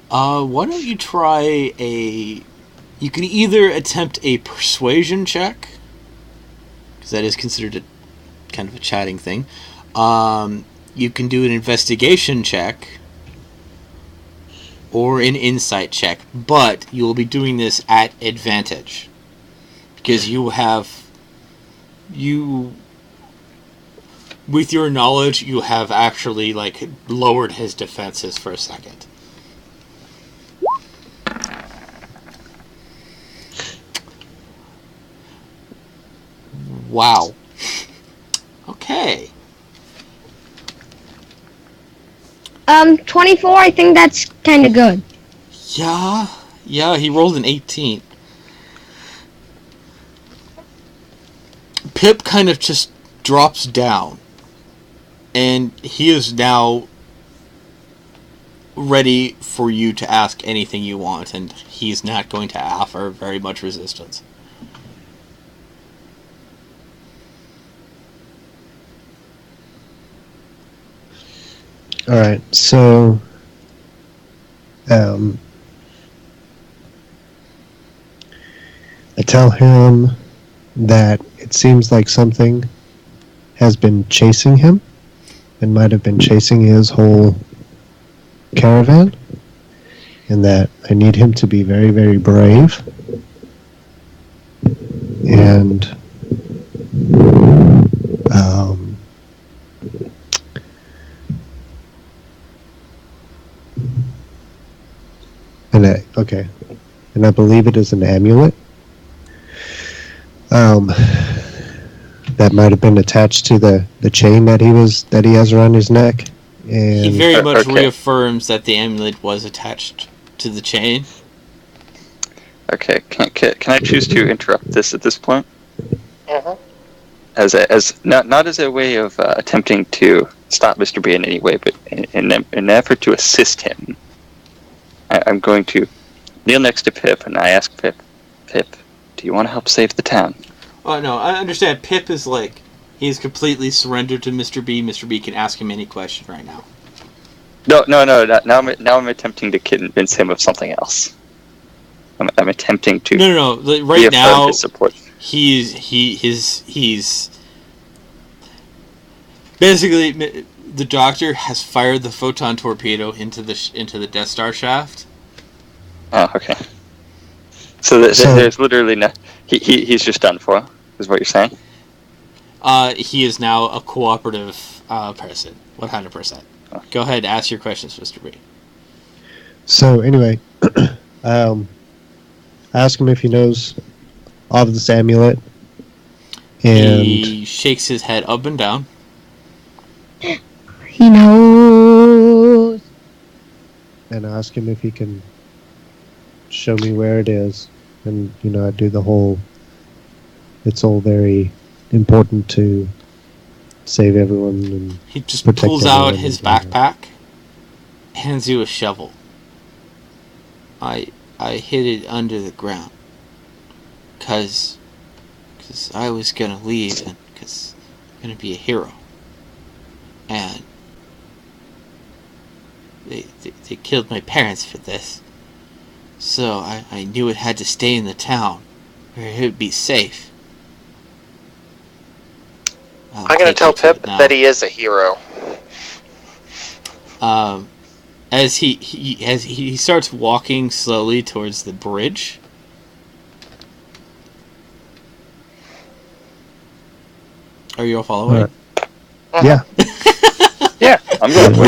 Why don't you try a... You can either attempt a persuasion check, because that is considered a kind of a chatting thing. You can do an investigation check, or an insight check, but you will be doing this at advantage, because with your knowledge, you have actually lowered his defenses for a second. Wow. Okay. 24. I think that's kind of good. Yeah, he rolled an 18. Pip kind of just drops down, and he is now ready for you to ask anything you want, and he's not going to offer very much resistance. All right, so I tell him that it seems like something has been chasing him and might have been chasing his whole caravan, and that I need him to be very, very brave and and I believe it is an amulet that might have been attached to the chain that he has around his neck. And He very much okay. reaffirms that the amulet was attached to the chain. Okay, can I choose to interrupt this at this point? Mm-hmm. As not as a way of attempting to stop Mr. B in any way, but in an effort to assist him, I'm going to kneel next to Pip and I ask Pip, do you want to help save the town? Oh no, I understand. Pip is he's completely surrendered to Mr. B. Mr. B can ask him any question right now. No. Now I'm attempting to convince him of something else. I'm attempting to No. Right reaffirm now, his support. he's basically, the Doctor has fired the photon torpedo into the Death Star shaft. Oh, okay. So, there's literally no. He's just done for. Is what you're saying? He is now a cooperative person, 100%. Go ahead, ask your questions, Mr. B. So anyway, I ask him if he knows of this amulet, and He shakes his head up and down. He knows. and I ask him if he can show me where it is, and I do the whole. It's all very important to save everyone, and He just protect pulls out everyone his and- backpack, hands you a shovel. I hid it under the ground, cause I was gonna leave, and cause I'm gonna be a hero. And they killed my parents for this, so I knew it had to stay in the town, where it would be safe. I'm gonna tell Pip that he is a hero. As he starts walking slowly towards the bridge. Are you all following? Alright. Yeah, Yeah, I'm going.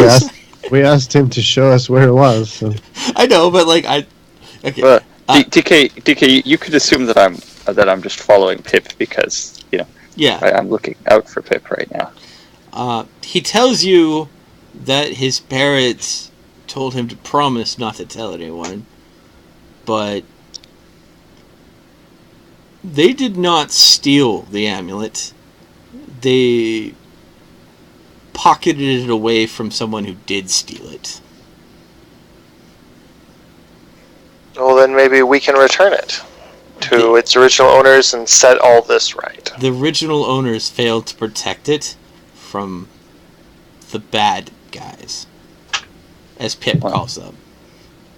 we asked him to show us where it was. So. I know, but like okay. But DK, you could assume that I'm just following Pip because Yeah. I'm looking out for Pip right now. He tells you that his parents told him to promise not to tell anyone, but they did not steal the amulet. They pocketed it away from someone who did steal it. Well, then maybe we can return it to its original owners and set all this right. The original owners failed to protect it from the bad guys, as Pip calls them.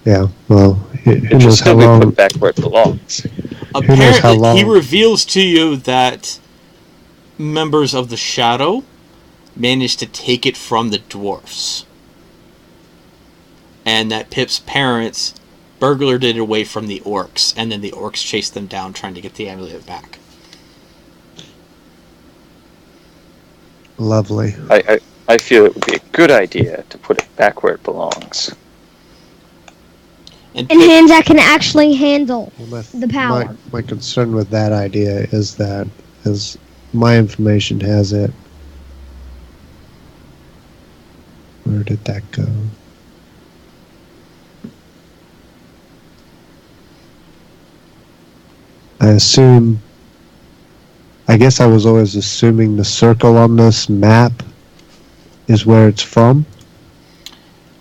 Yeah, well, who It should knows how still be long? put back where it belongs. knows how Apparently, he long? reveals to you that members of the Shadow managed to take it from the dwarfs, and that Pip's parents burglared it away from the orcs, and then the orcs chased them down trying to get the amulet back. Lovely. I feel it would be a good idea to put it back where it belongs. And In Pip, hands that can actually handle Well, the power. My concern with that idea is that, as my information has it, where did that go? I guess I was always assuming the circle on this map is where it's from.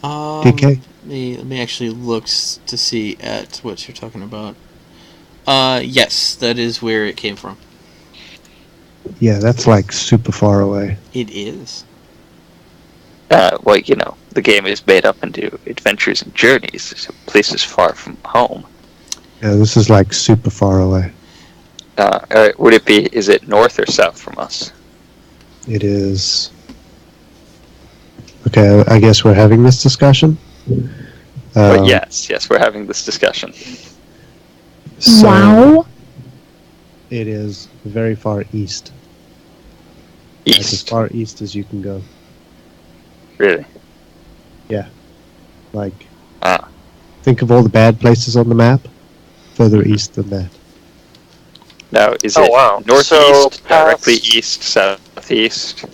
DK? Let me actually look to see at what you're talking about. Yes, that is where it came from. Yeah, that's like super far away. It is. Well, the game is made up into adventures and journeys, so places far from home. Yeah, this is like super far away. Would it be? Is it north or south from us? It is. Okay, I guess we're having this discussion. But yes, we're having this discussion. So Wow. It is very far east. Like as East, far east as you can go. really? Like, Ah. think of all the bad places on the map. Further east than that. Now, is Oh, it wow. northeast, So directly past- east, southeast?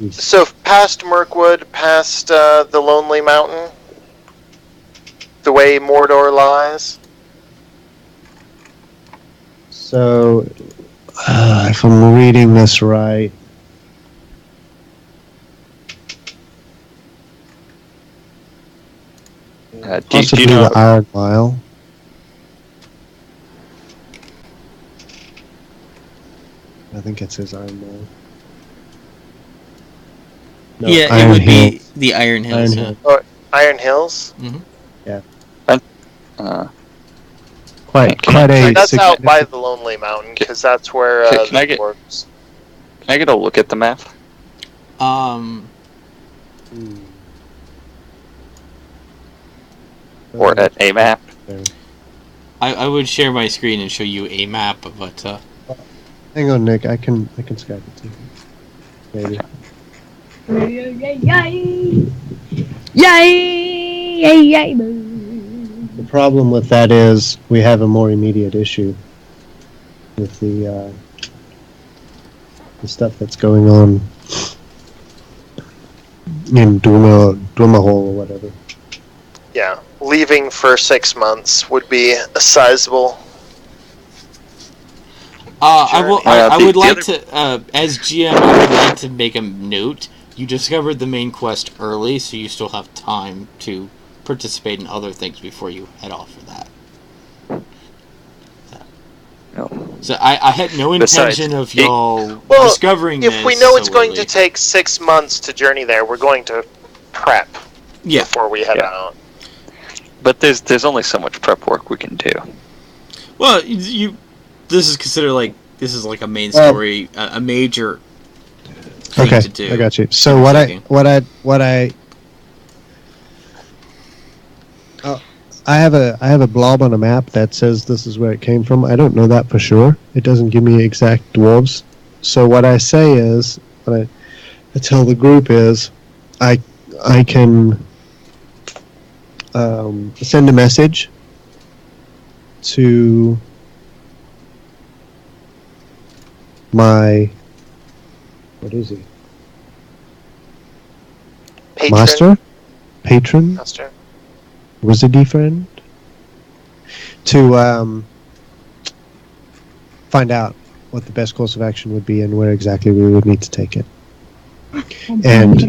East. So past Mirkwood, past the Lonely Mountain, the way Mordor lies. So, if I'm reading this right, Do you possibly know? the Iron Mile. I think it says Iron Mile. No, Yeah, Iron it would Hill. be the Iron Hills. Iron yeah. Hill. Iron Hills? Uh, quite And a that's out by significant. the Lonely Mountain, because that's where Can the I get- dwarves. Can I get a look at the map? Or at a map? I would share my screen and show you a map, but Hang on, Nick. I can Skype it to you. Maybe. Yay! The problem with that is we have a more immediate issue with the stuff that's going on in Duma Hole or whatever. Yeah, leaving for 6 months would be a sizable. I would the like other- to, as GM, I would like to make a note. You discovered the main quest early, so you still have time to participate in other things before you head off for that. No. So I had no Besides, intention of y'all Well, discovering If this we know it's so going early. to take 6 months to journey there, we're going to prep Yeah. before we head Yeah. out. But there's only so much prep work we can do. Well, this is considered like a main Well- story, a major thing Okay, to do. I got you. So I have a blob on a map that says this is where it came from. I don't know that for sure. It doesn't give me exact dwarves. So what I say is, what I tell the group is, I can send a message to my, what is he? Patron, Master. wizardy friend, to find out what the best course of action would be and where exactly we would need to take it. And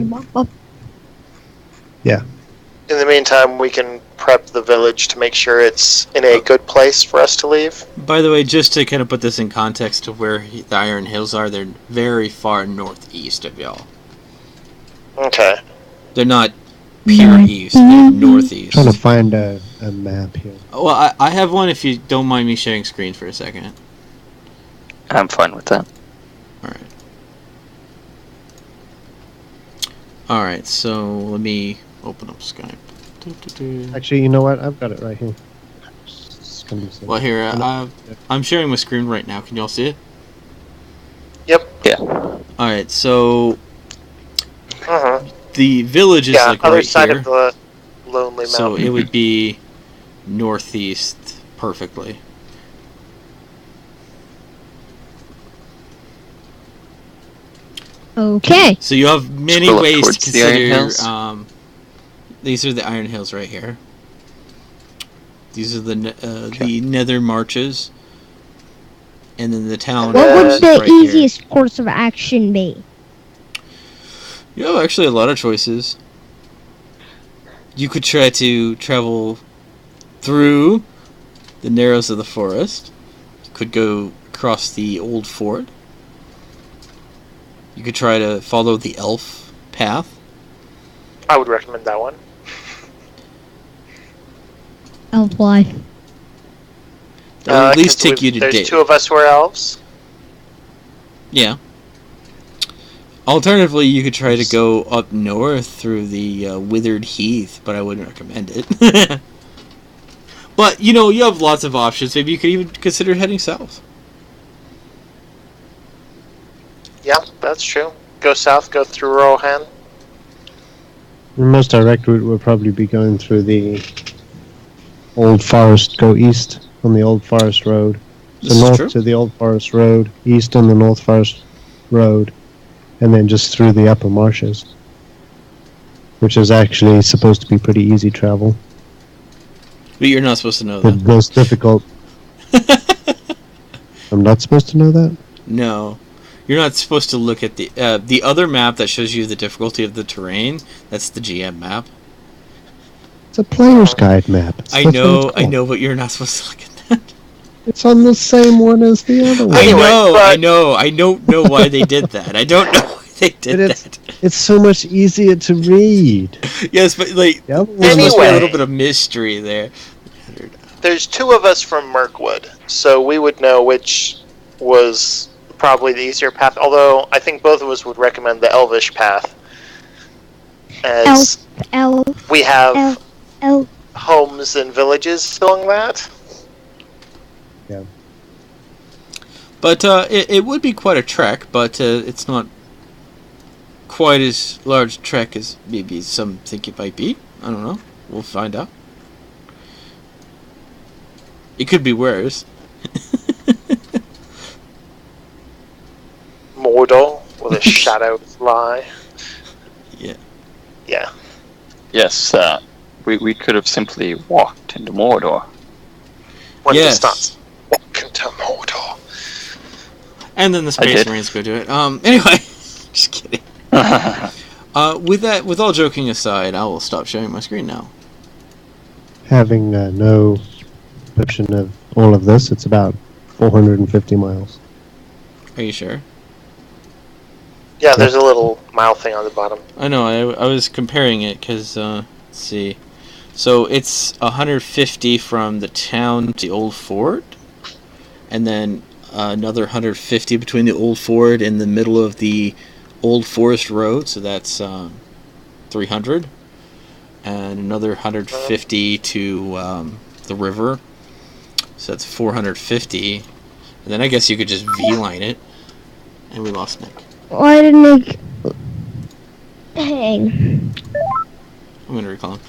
In the meantime, we can prep the village to make sure it's in a good place for us to leave. By the way, just to kind of put this in context of where the Iron Hills are, they're very far northeast of y'all. Okay. They're not pure east, they're northeast. trying to find a map here. Well, I have one if you don't mind me sharing screen for a second. I'm fine with that. Alright, so let me open up Skype. Actually, you know what? I've got it right here. It's gonna be simple. Well, here, I'm sharing my screen right now. Can y'all see it? Yep. Yeah. Alright, so Uh-huh. the village is Yeah, like other right side here. of the Lonely So Mountain. it would be northeast perfectly. Okay. So you have many Scroll up ways to towards the Iron consider. Hills. These are the Iron Hills right here. These are the Nether Marches, and then the town. What would is the right here. easiest course of action be? You have actually a lot of choices. You could try to travel through the narrows of the forest. You could go across the old fort. You could try to follow the elf path. I would recommend that one. Elf life. That would at least 'cause take you to There's date. two of us who are elves. Yeah. Alternatively, you could try to go up north through the withered heath, but I wouldn't recommend it. But, you have lots of options. Maybe you could even consider heading south. Yeah, that's true. Go south, go through Rohan. The most direct route would probably be going through the Old Forest, go east on the Old Forest Road. This So is north true. to the Old Forest Road, east on the North Forest Road, and then just through the upper marshes. Which is actually supposed to be pretty easy travel. But you're not supposed to know The that. most difficult. I'm not supposed to know that? No. You're not supposed to look at the other map that shows you the difficulty of the terrain. That's the GM map. It's a player's guide map. That's what it's I called. know, but you're not supposed to look at that. It's on the same one as the other one. Anyway, I but- know. I don't know why they did that. I don't know why they did But that. It's so much easier to read. Yes, but like The other one there's was- supposed to be a Anyway. little bit of mystery there. there's two of us from Mirkwood, so we would know which was probably the easier path. Although I think both of us would recommend the Elvish path, as we have homes and villages along that. Yeah. But it would be quite a trek, but it's not quite as large a trek as maybe some think it might be. I don't know. We'll find out. It could be worse. Mordor, where the shadows lie. Yeah. Yeah. Yes, we could have simply walked into Mordor. When Yes. it starts. Welcome to Mordor. And then the Space did. Marines go do it. Anyway, just kidding. With all joking aside, I will stop sharing my screen now. Having no description of all of this, it's about 450 miles. Are you sure? Yeah, there's a little mile thing on the bottom. I know. I was comparing it because let's see. So it's 150 from the town to the old fort, and then another 150 between the old fort and the middle of the old forest road. So that's 300, and another 150 to the river. So that's 450, and then I guess you could just V-line it. And we lost Nick. Why didn't Nick? Hey. I'm gonna recall him.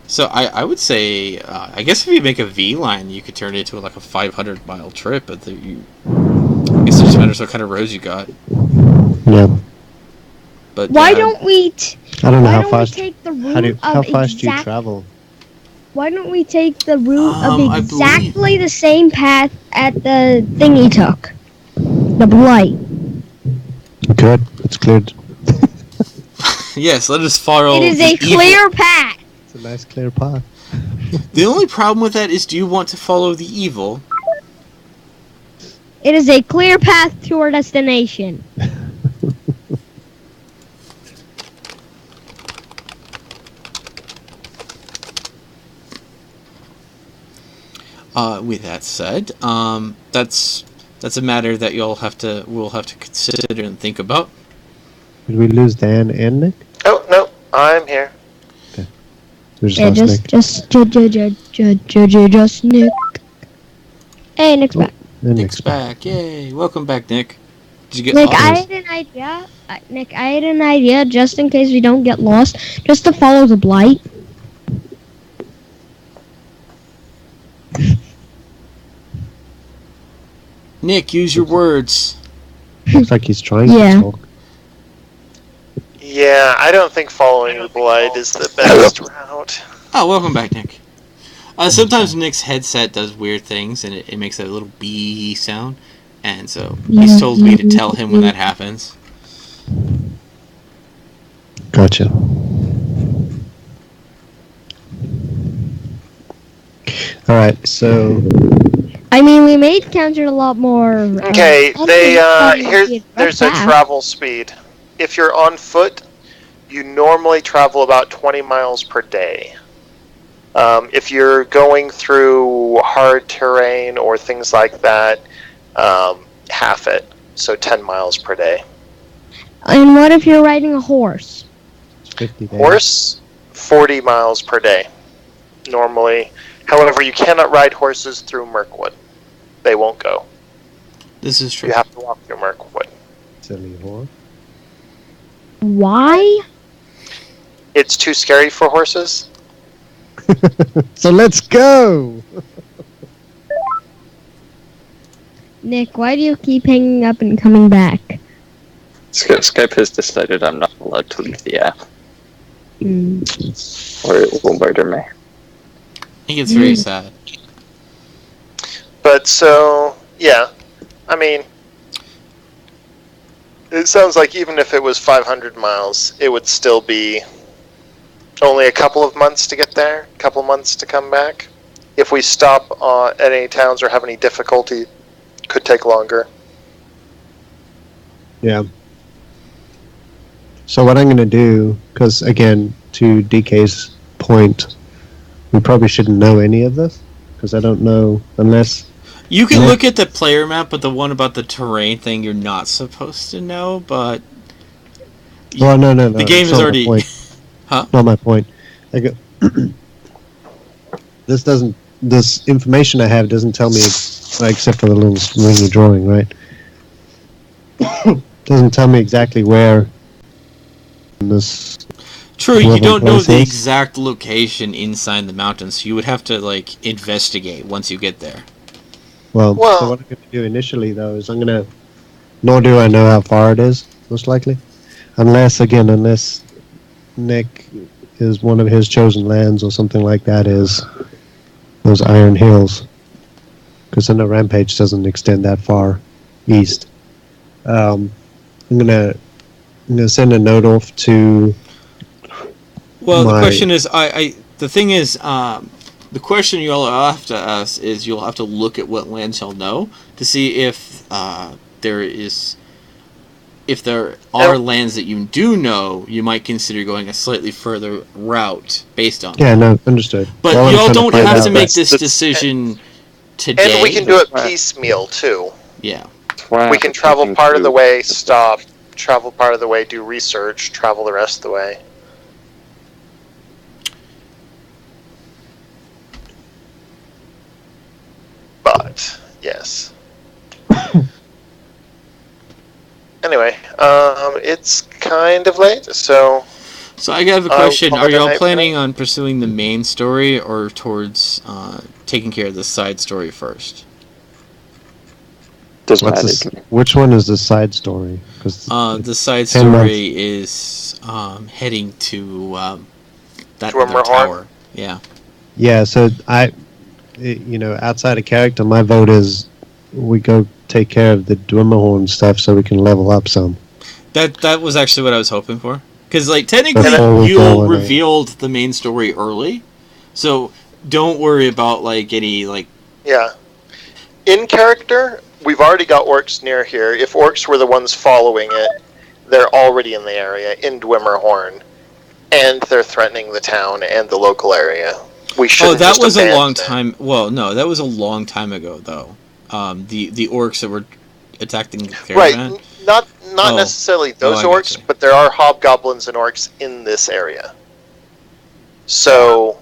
So I would say, I guess if you make a V-line, you could turn it into like a 500-mile trip. But I guess it just matters what kind of roads you got. Yeah. But Why don't we? I don't know Why how don't fast. we take the route How of fast do you exact? travel? Why don't we take the route I of believe- exactly the same path at the thing he took? The blight. Good. It's cleared. Yes, let us follow. It is the a evil- clear path. It's a nice clear path. The only problem with that is, do you want to follow the evil? It is a clear path to our destination. With that said, that's a matter that we'll have to consider and think about. Did we lose Dan and Nick? Oh, no, I'm here. We just Yeah, lost Nick. just Nick. Hey, Nick's back. And Nick's back. Yay! Welcome back, Nick. Did you get Nick, lost? I had an idea. Nick, I had an idea just in case we don't get lost, just to follow the blight. Nick, use your words. Looks like he's trying Yeah. to talk. Yeah, I don't think following the blight is the best route. Oh, welcome back, Nick. Sometimes Nick's headset does weird things, and it makes a little bee sound, and so he's told me to tell him when that happens. Gotcha. Alright, so I mean, we may encounter a lot more. Okay, enemies there's a path. travel speed. If you're on foot, you normally travel about 20 miles per day. If you're going through hard terrain or things like that, half it, so 10 miles per day. And what if you're riding a horse? 50 days. Horse, 40 miles per day, normally. However, you cannot ride horses through Mirkwood. They won't go. This is true. You have to walk through Mirkwood. Silly whore. Why? It's too scary for horses. So let's go! Nick, why do you keep hanging up and coming back? Skype has decided I'm not allowed to leave the app, or it will murder me. I think it's very sad. But so, yeah. I mean, it sounds like even if it was 500 miles, it would still be only a couple of months to get there, a couple months to come back. If we stop at any towns or have any difficulty, could take longer. Yeah. So what I'm going to do, because again, to DK's point, we probably shouldn't know any of this. because I don't know unless. You can Yeah. look at the player map, but the one about the terrain thing you're not supposed to know. But Well, no. the game it's is not my already. point. Huh? Not my point. I go. This information I have doesn't tell me, except for the little ring drawing, right? Doesn't tell me exactly where this. True, you Whoever don't know place the is. exact location inside the mountains, so you would have to investigate once you get there. Well, Well- so what I'm going to do initially, though, is I'm going to. Nor do I know how far it is, most likely. Unless Nick is one of his chosen lands or something like that is those Iron Hills. Because I know Rampage doesn't extend that far east. I'm gonna send a note off to. Well, the My- question is, the thing is, the question you'll have to ask is you'll have to look at what lands you'll know to see if there are Now- lands that you do know, you might consider going a slightly further route based on. Yeah, no, understood. But All I'm y'all trying don't find have out- to make that's- this decision today. And we can do it piecemeal too. Yeah. We can travel part of the way, stop, travel part of the way, do research, travel the rest of the way. But yes. Anyway, it's kind of late, so So I have a question. call Are it a y'all night planning tonight. on pursuing the main story or towards taking care of the side story first? Doesn't What's matter this, to me. which one is the side story? Because The side 10 months. story is heading to that Dwemer other Horn? tower. Yeah. yeah, so outside of character, my vote is we go take care of the Dwimmerhorn stuff so we can level up some. That was actually what I was hoping for. Because technically Before we you go on a- revealed the main story early, so don't worry about any yeah. In character, we've already got orcs near here. If orcs were the ones following it, they're already in the area, in Dwemerhorn. And they're threatening the town and the local area. We should. Oh, that was a long time. Well, no, that was a long time ago though. The orcs that were attacking the caravan. Right, not Oh. necessarily those I orcs, gotcha. but there are hobgoblins and orcs in this area. So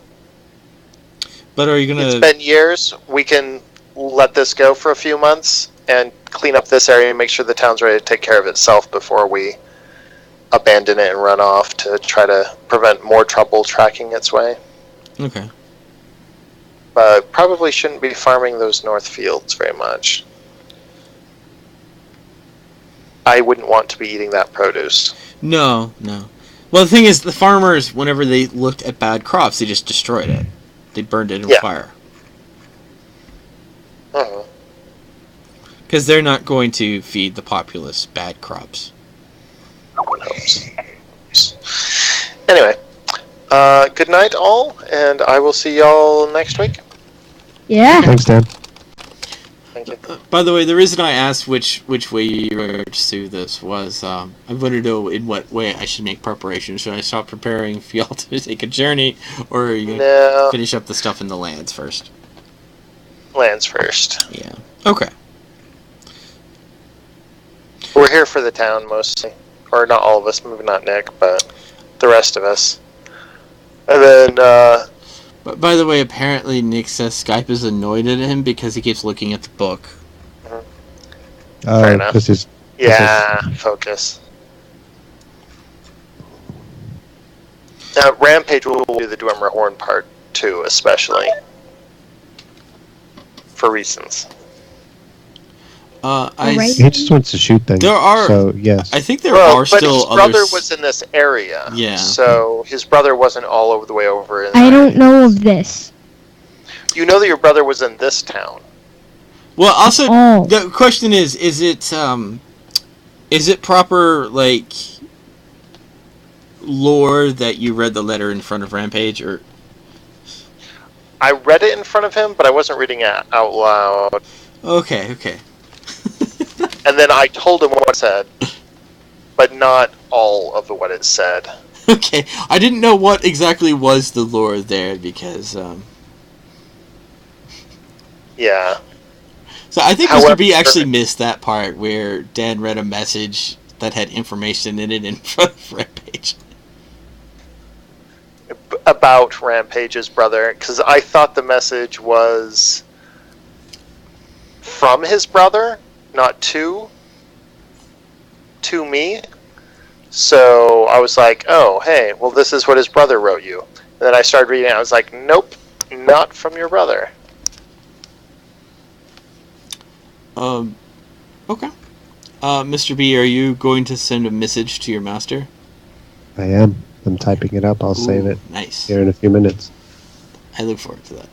But are you it's gonna? been years. We can let this go for a few months and clean up this area and make sure the town's ready to take care of itself before we abandon it and run off to try to prevent more trouble tracking its way. Okay. But probably shouldn't be farming those north fields very much. I wouldn't want to be eating that produce. No. Well, the thing is, the farmers, whenever they looked at bad crops, they just destroyed it. They burned it in Yeah. fire. Mhm. Because they're not going to feed the populace bad crops. One hopes. Anyway, good night all, and I will see y'all next week. Yeah. Thanks, Dan. Thank you. By the way, the reason I asked which way you were to pursue this was I wanted to know in what way I should make preparation. Should I start preparing for y'all to take a journey, or are you going to No, finish up the stuff in the lands first? lands first. Yeah. Okay. We're here for the town mostly. Or not all of us, maybe not Nick, but the rest of us. And then, But by the way, apparently Nick says Skype is annoyed at him because he keeps looking at the book. Fair enough. This is yeah, focus. Now, Rampage will do the Dwemer Horn part too, especially. For reasons. Alright. he just wants to shoot things. There are- So yes. I think there Well, are but still his other. brother was in this area. Yeah. So his brother wasn't all over the way over in I don't know of this. You know that your brother was in this town. Well, also Oh. the question is it proper lore that you read the letter in front of Rampage, or I read it in front of him, but I wasn't reading it out loud. okay. And then I told him what it said, but not all of what it said. Okay, I didn't know what exactly was the lore there because Yeah. So I think However- Mr. B actually missed that part where Dan read a message that had information in it in front of Rampage. About Rampage's brother, because I thought the message was from his brother, not to me. So I was like, oh, hey, well, this is what his brother wrote you. And then I started reading it, I was like, nope, not from your brother. Okay. Mr. B, are you going to send a message to your master? I am. I'm typing it up. I'll save it Nice. here in a few minutes. I look forward to that.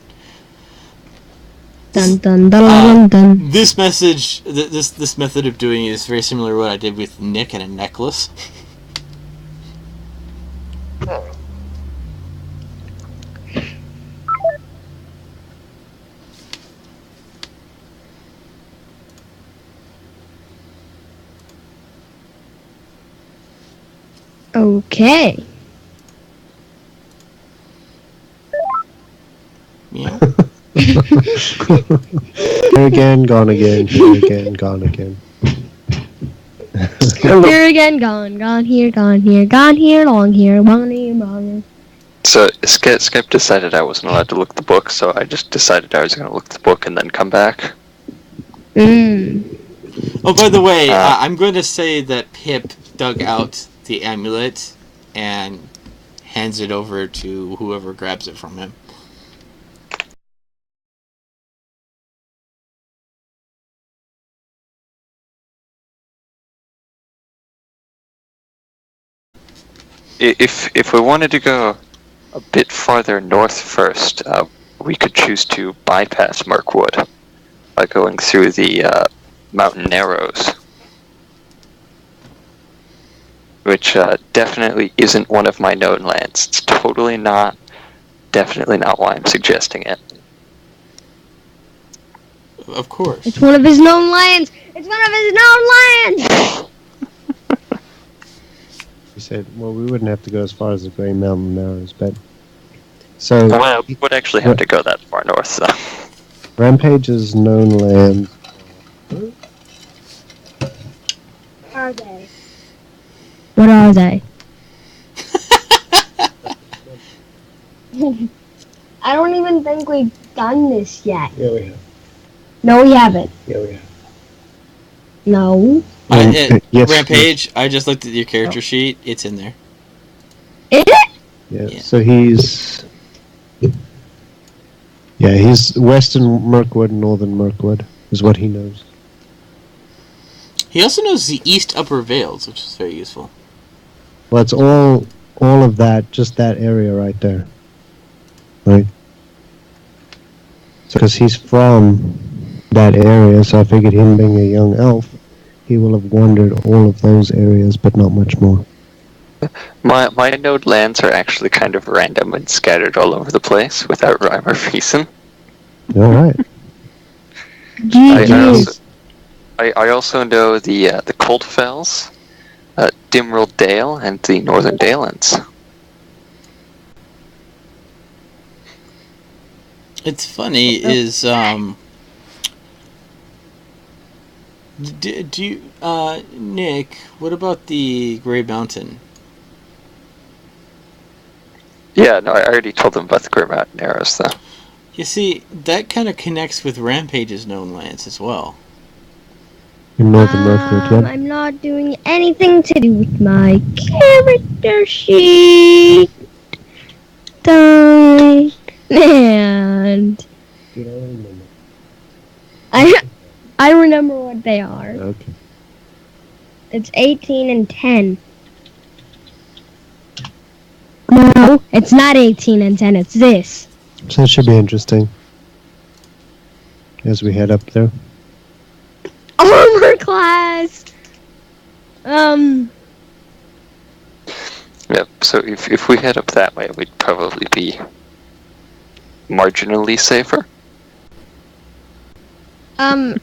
Dun dun dun dun dun. This message, this method of doing it is very similar to what I did with Nick and a necklace. Okay. Yeah. Here again, gone again. Here again, gone again. Here again, gone, gone here, long here, gone here, long here. So Skip decided I wasn't allowed to look at the book, so I just decided I was going to look at the book and then come back. Oh, by the way, Uh, I'm going to say that Pip dug out the amulet and hands it over to whoever grabs it from him. If we wanted to go a bit farther north first, we could choose to bypass Mirkwood by going through the Mountain Narrows, which definitely isn't one of my known lands. It's totally not, definitely not why I'm suggesting it. Of course. It's one of his known lands. It's one of his known lands. He said, well, we wouldn't have to go as far as the Grey Mountain Narrows, but... So, Well, we would actually have to go that far north, so. Rampage's known land... Are they? What are they? I don't even think we've done this yet. Yeah, we have. No, we haven't. Yeah, we have. No. Yes, Rampage, I just looked at your character sheet. It's in there. Is it? Yeah, Yeah. so he's... Yeah, he's western Mirkwood, northern Mirkwood, is what he knows. He also knows the East Upper Vales, which is very useful. Well, it's all of that, just that area right there. Right? Because he's from that area, so I figured him being a young elf, he will have wandered all of those areas, but not much more. My node lands are actually kind of random and scattered all over the place without rhyme or reason. Alright. GG's. I also know the Cold Fells, Dimrill Dale, and the Northern Dalelands. It's funny is do you Nick, what about the Grey Mountain? Yeah, no, I already told them about the Grey Mountain Arrows, though. You see, that kind of connects with Rampage's known lands as well. In northern Mirkwood, yeah. I'm not doing anything to do with my character sheet. And I remember what they are. Okay. It's 18 and 10. No, it's not 18 and 10. It's this. So it should be interesting. As we head up there. Armor class. Yep, so if we head up that way, we'd probably be marginally safer.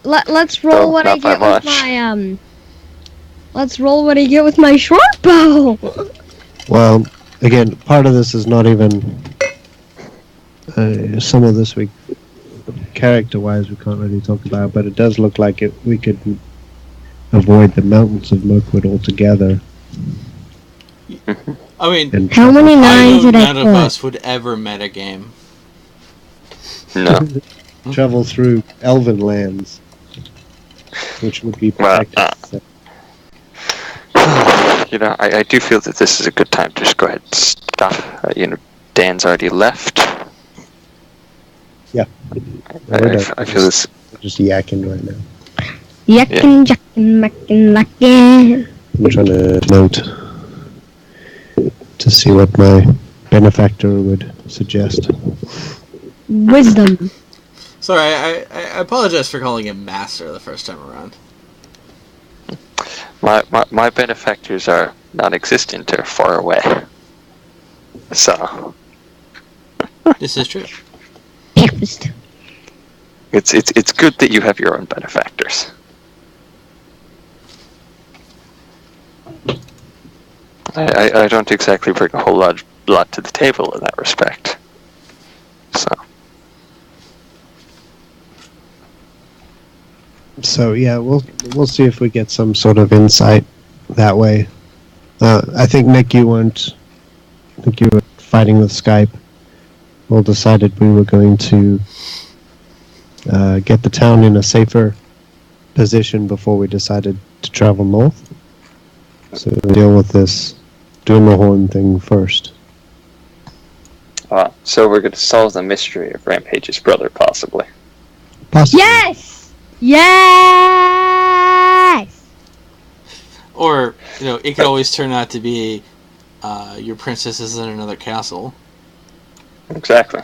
Let's roll Oh, what I not by get with much. my Let's roll what I get with my short bow. Well, again, part of this is not even some of this we character-wise we can't really talk about, but it does look like we could avoid the mountains of Mirkwood altogether. I mean, And How many I nines know did I none of put? us would ever metagame. No. travel through elven lands, which would be Well, protected. I do feel that this is a good time to just go ahead and stop. Dan's already left. Yeah. I feel this. We're just yakking right now. Yakin, jackin, mackin, lackin. I'm trying to note to see what my benefactor would suggest. Wisdom. Sorry, I apologize for calling him Master the first time around. My benefactors are non-existent or far away. So This is true. Breakfast. it's good that you have your own benefactors. I don't exactly bring a whole lot to the table in that respect. So yeah, we'll see if we get some sort of insight that way. I think Nick, you were fighting with Skype. We decided we were going to get the town in a safer position before we decided to travel north. So we'll deal with this doing the horn thing first. So we're going to solve the mystery of Rampage's brother, possibly. Possibly. Yes! Yes! Or, it could always turn out to be your princess is in another castle. Exactly.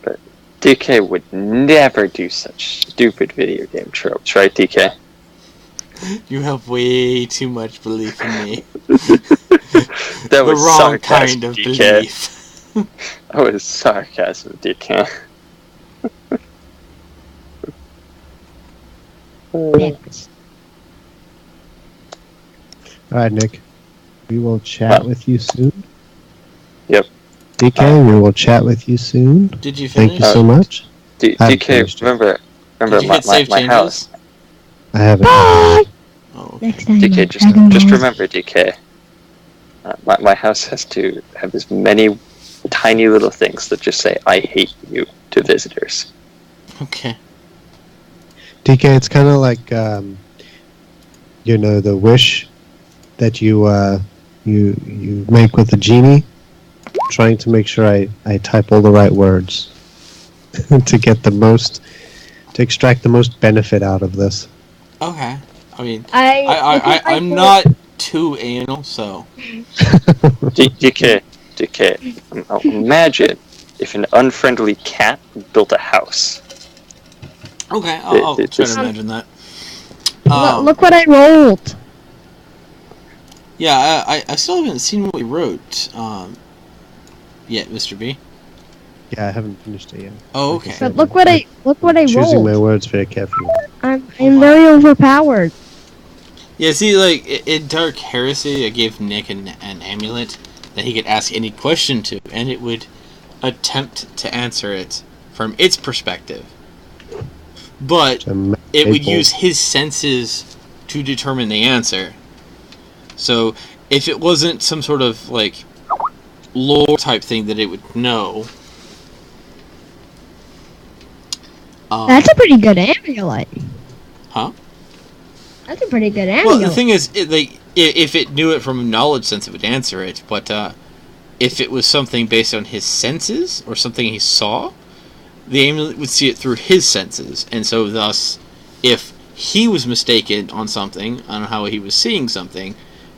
But DK would never do such stupid video game tropes, right, DK? You have way too much belief in me. That The was wrong sarcasm, kind of DK. belief. That was sarcasm, DK. Breakfast. Alright, Nick. We will chat with you soon. Yep. DK, we will chat with you soon. Did you finish? Thank you so much. I haven't DK, finished it. remember Did you hit save my changes? house. I haven't. Bye! Oh, Next time. DK, Dragon just Balls. remember, DK. My house has to have as many tiny little things that just say "I hate you" to visitors. okay. DK, it's kind of like, the wish that you make with the genie. Trying to make sure I type all the right words to extract the most benefit out of this. Okay. I mean, I I'm not too anal, so. DK, imagine if an unfriendly cat built a house. Okay, I'll try it's- to imagine that. Look what I rolled. Yeah, I still haven't seen what you wrote yet, Mr. B. Yeah, I haven't finished it yet. Oh, okay. But look what I Choosing my rolled. words very carefully. I'm very overpowered. Yeah, see, like, in Dark Heresy, I gave Nick an amulet that he could ask any question to, and it would attempt to answer it from its perspective. But it would use his senses to determine the answer. So, if it wasn't some sort of, like, lore type thing that it would know... That's a pretty good amulet. Huh? That's a pretty good Well, amulet. the thing is, if it knew it from a knowledge sense, it would answer it. But if it was something based on his senses or something he saw, the amulet would see it through his senses. And so, thus, if he was mistaken on something, on how he was seeing something,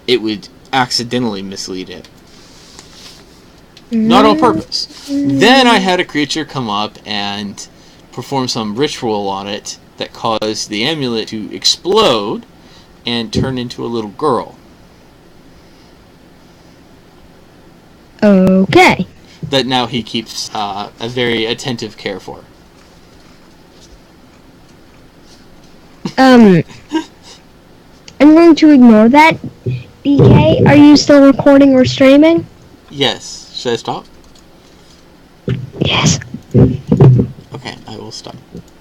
it would accidentally mislead it. Not on purpose. Then I had a creature come up and perform some ritual on it that caused the amulet to explode and turn into a little girl. Okay. That now he keeps a very attentive care for. I'm going to ignore that. BK, are you still recording or streaming? Yes. Should I stop? Yes. Okay. I will stop.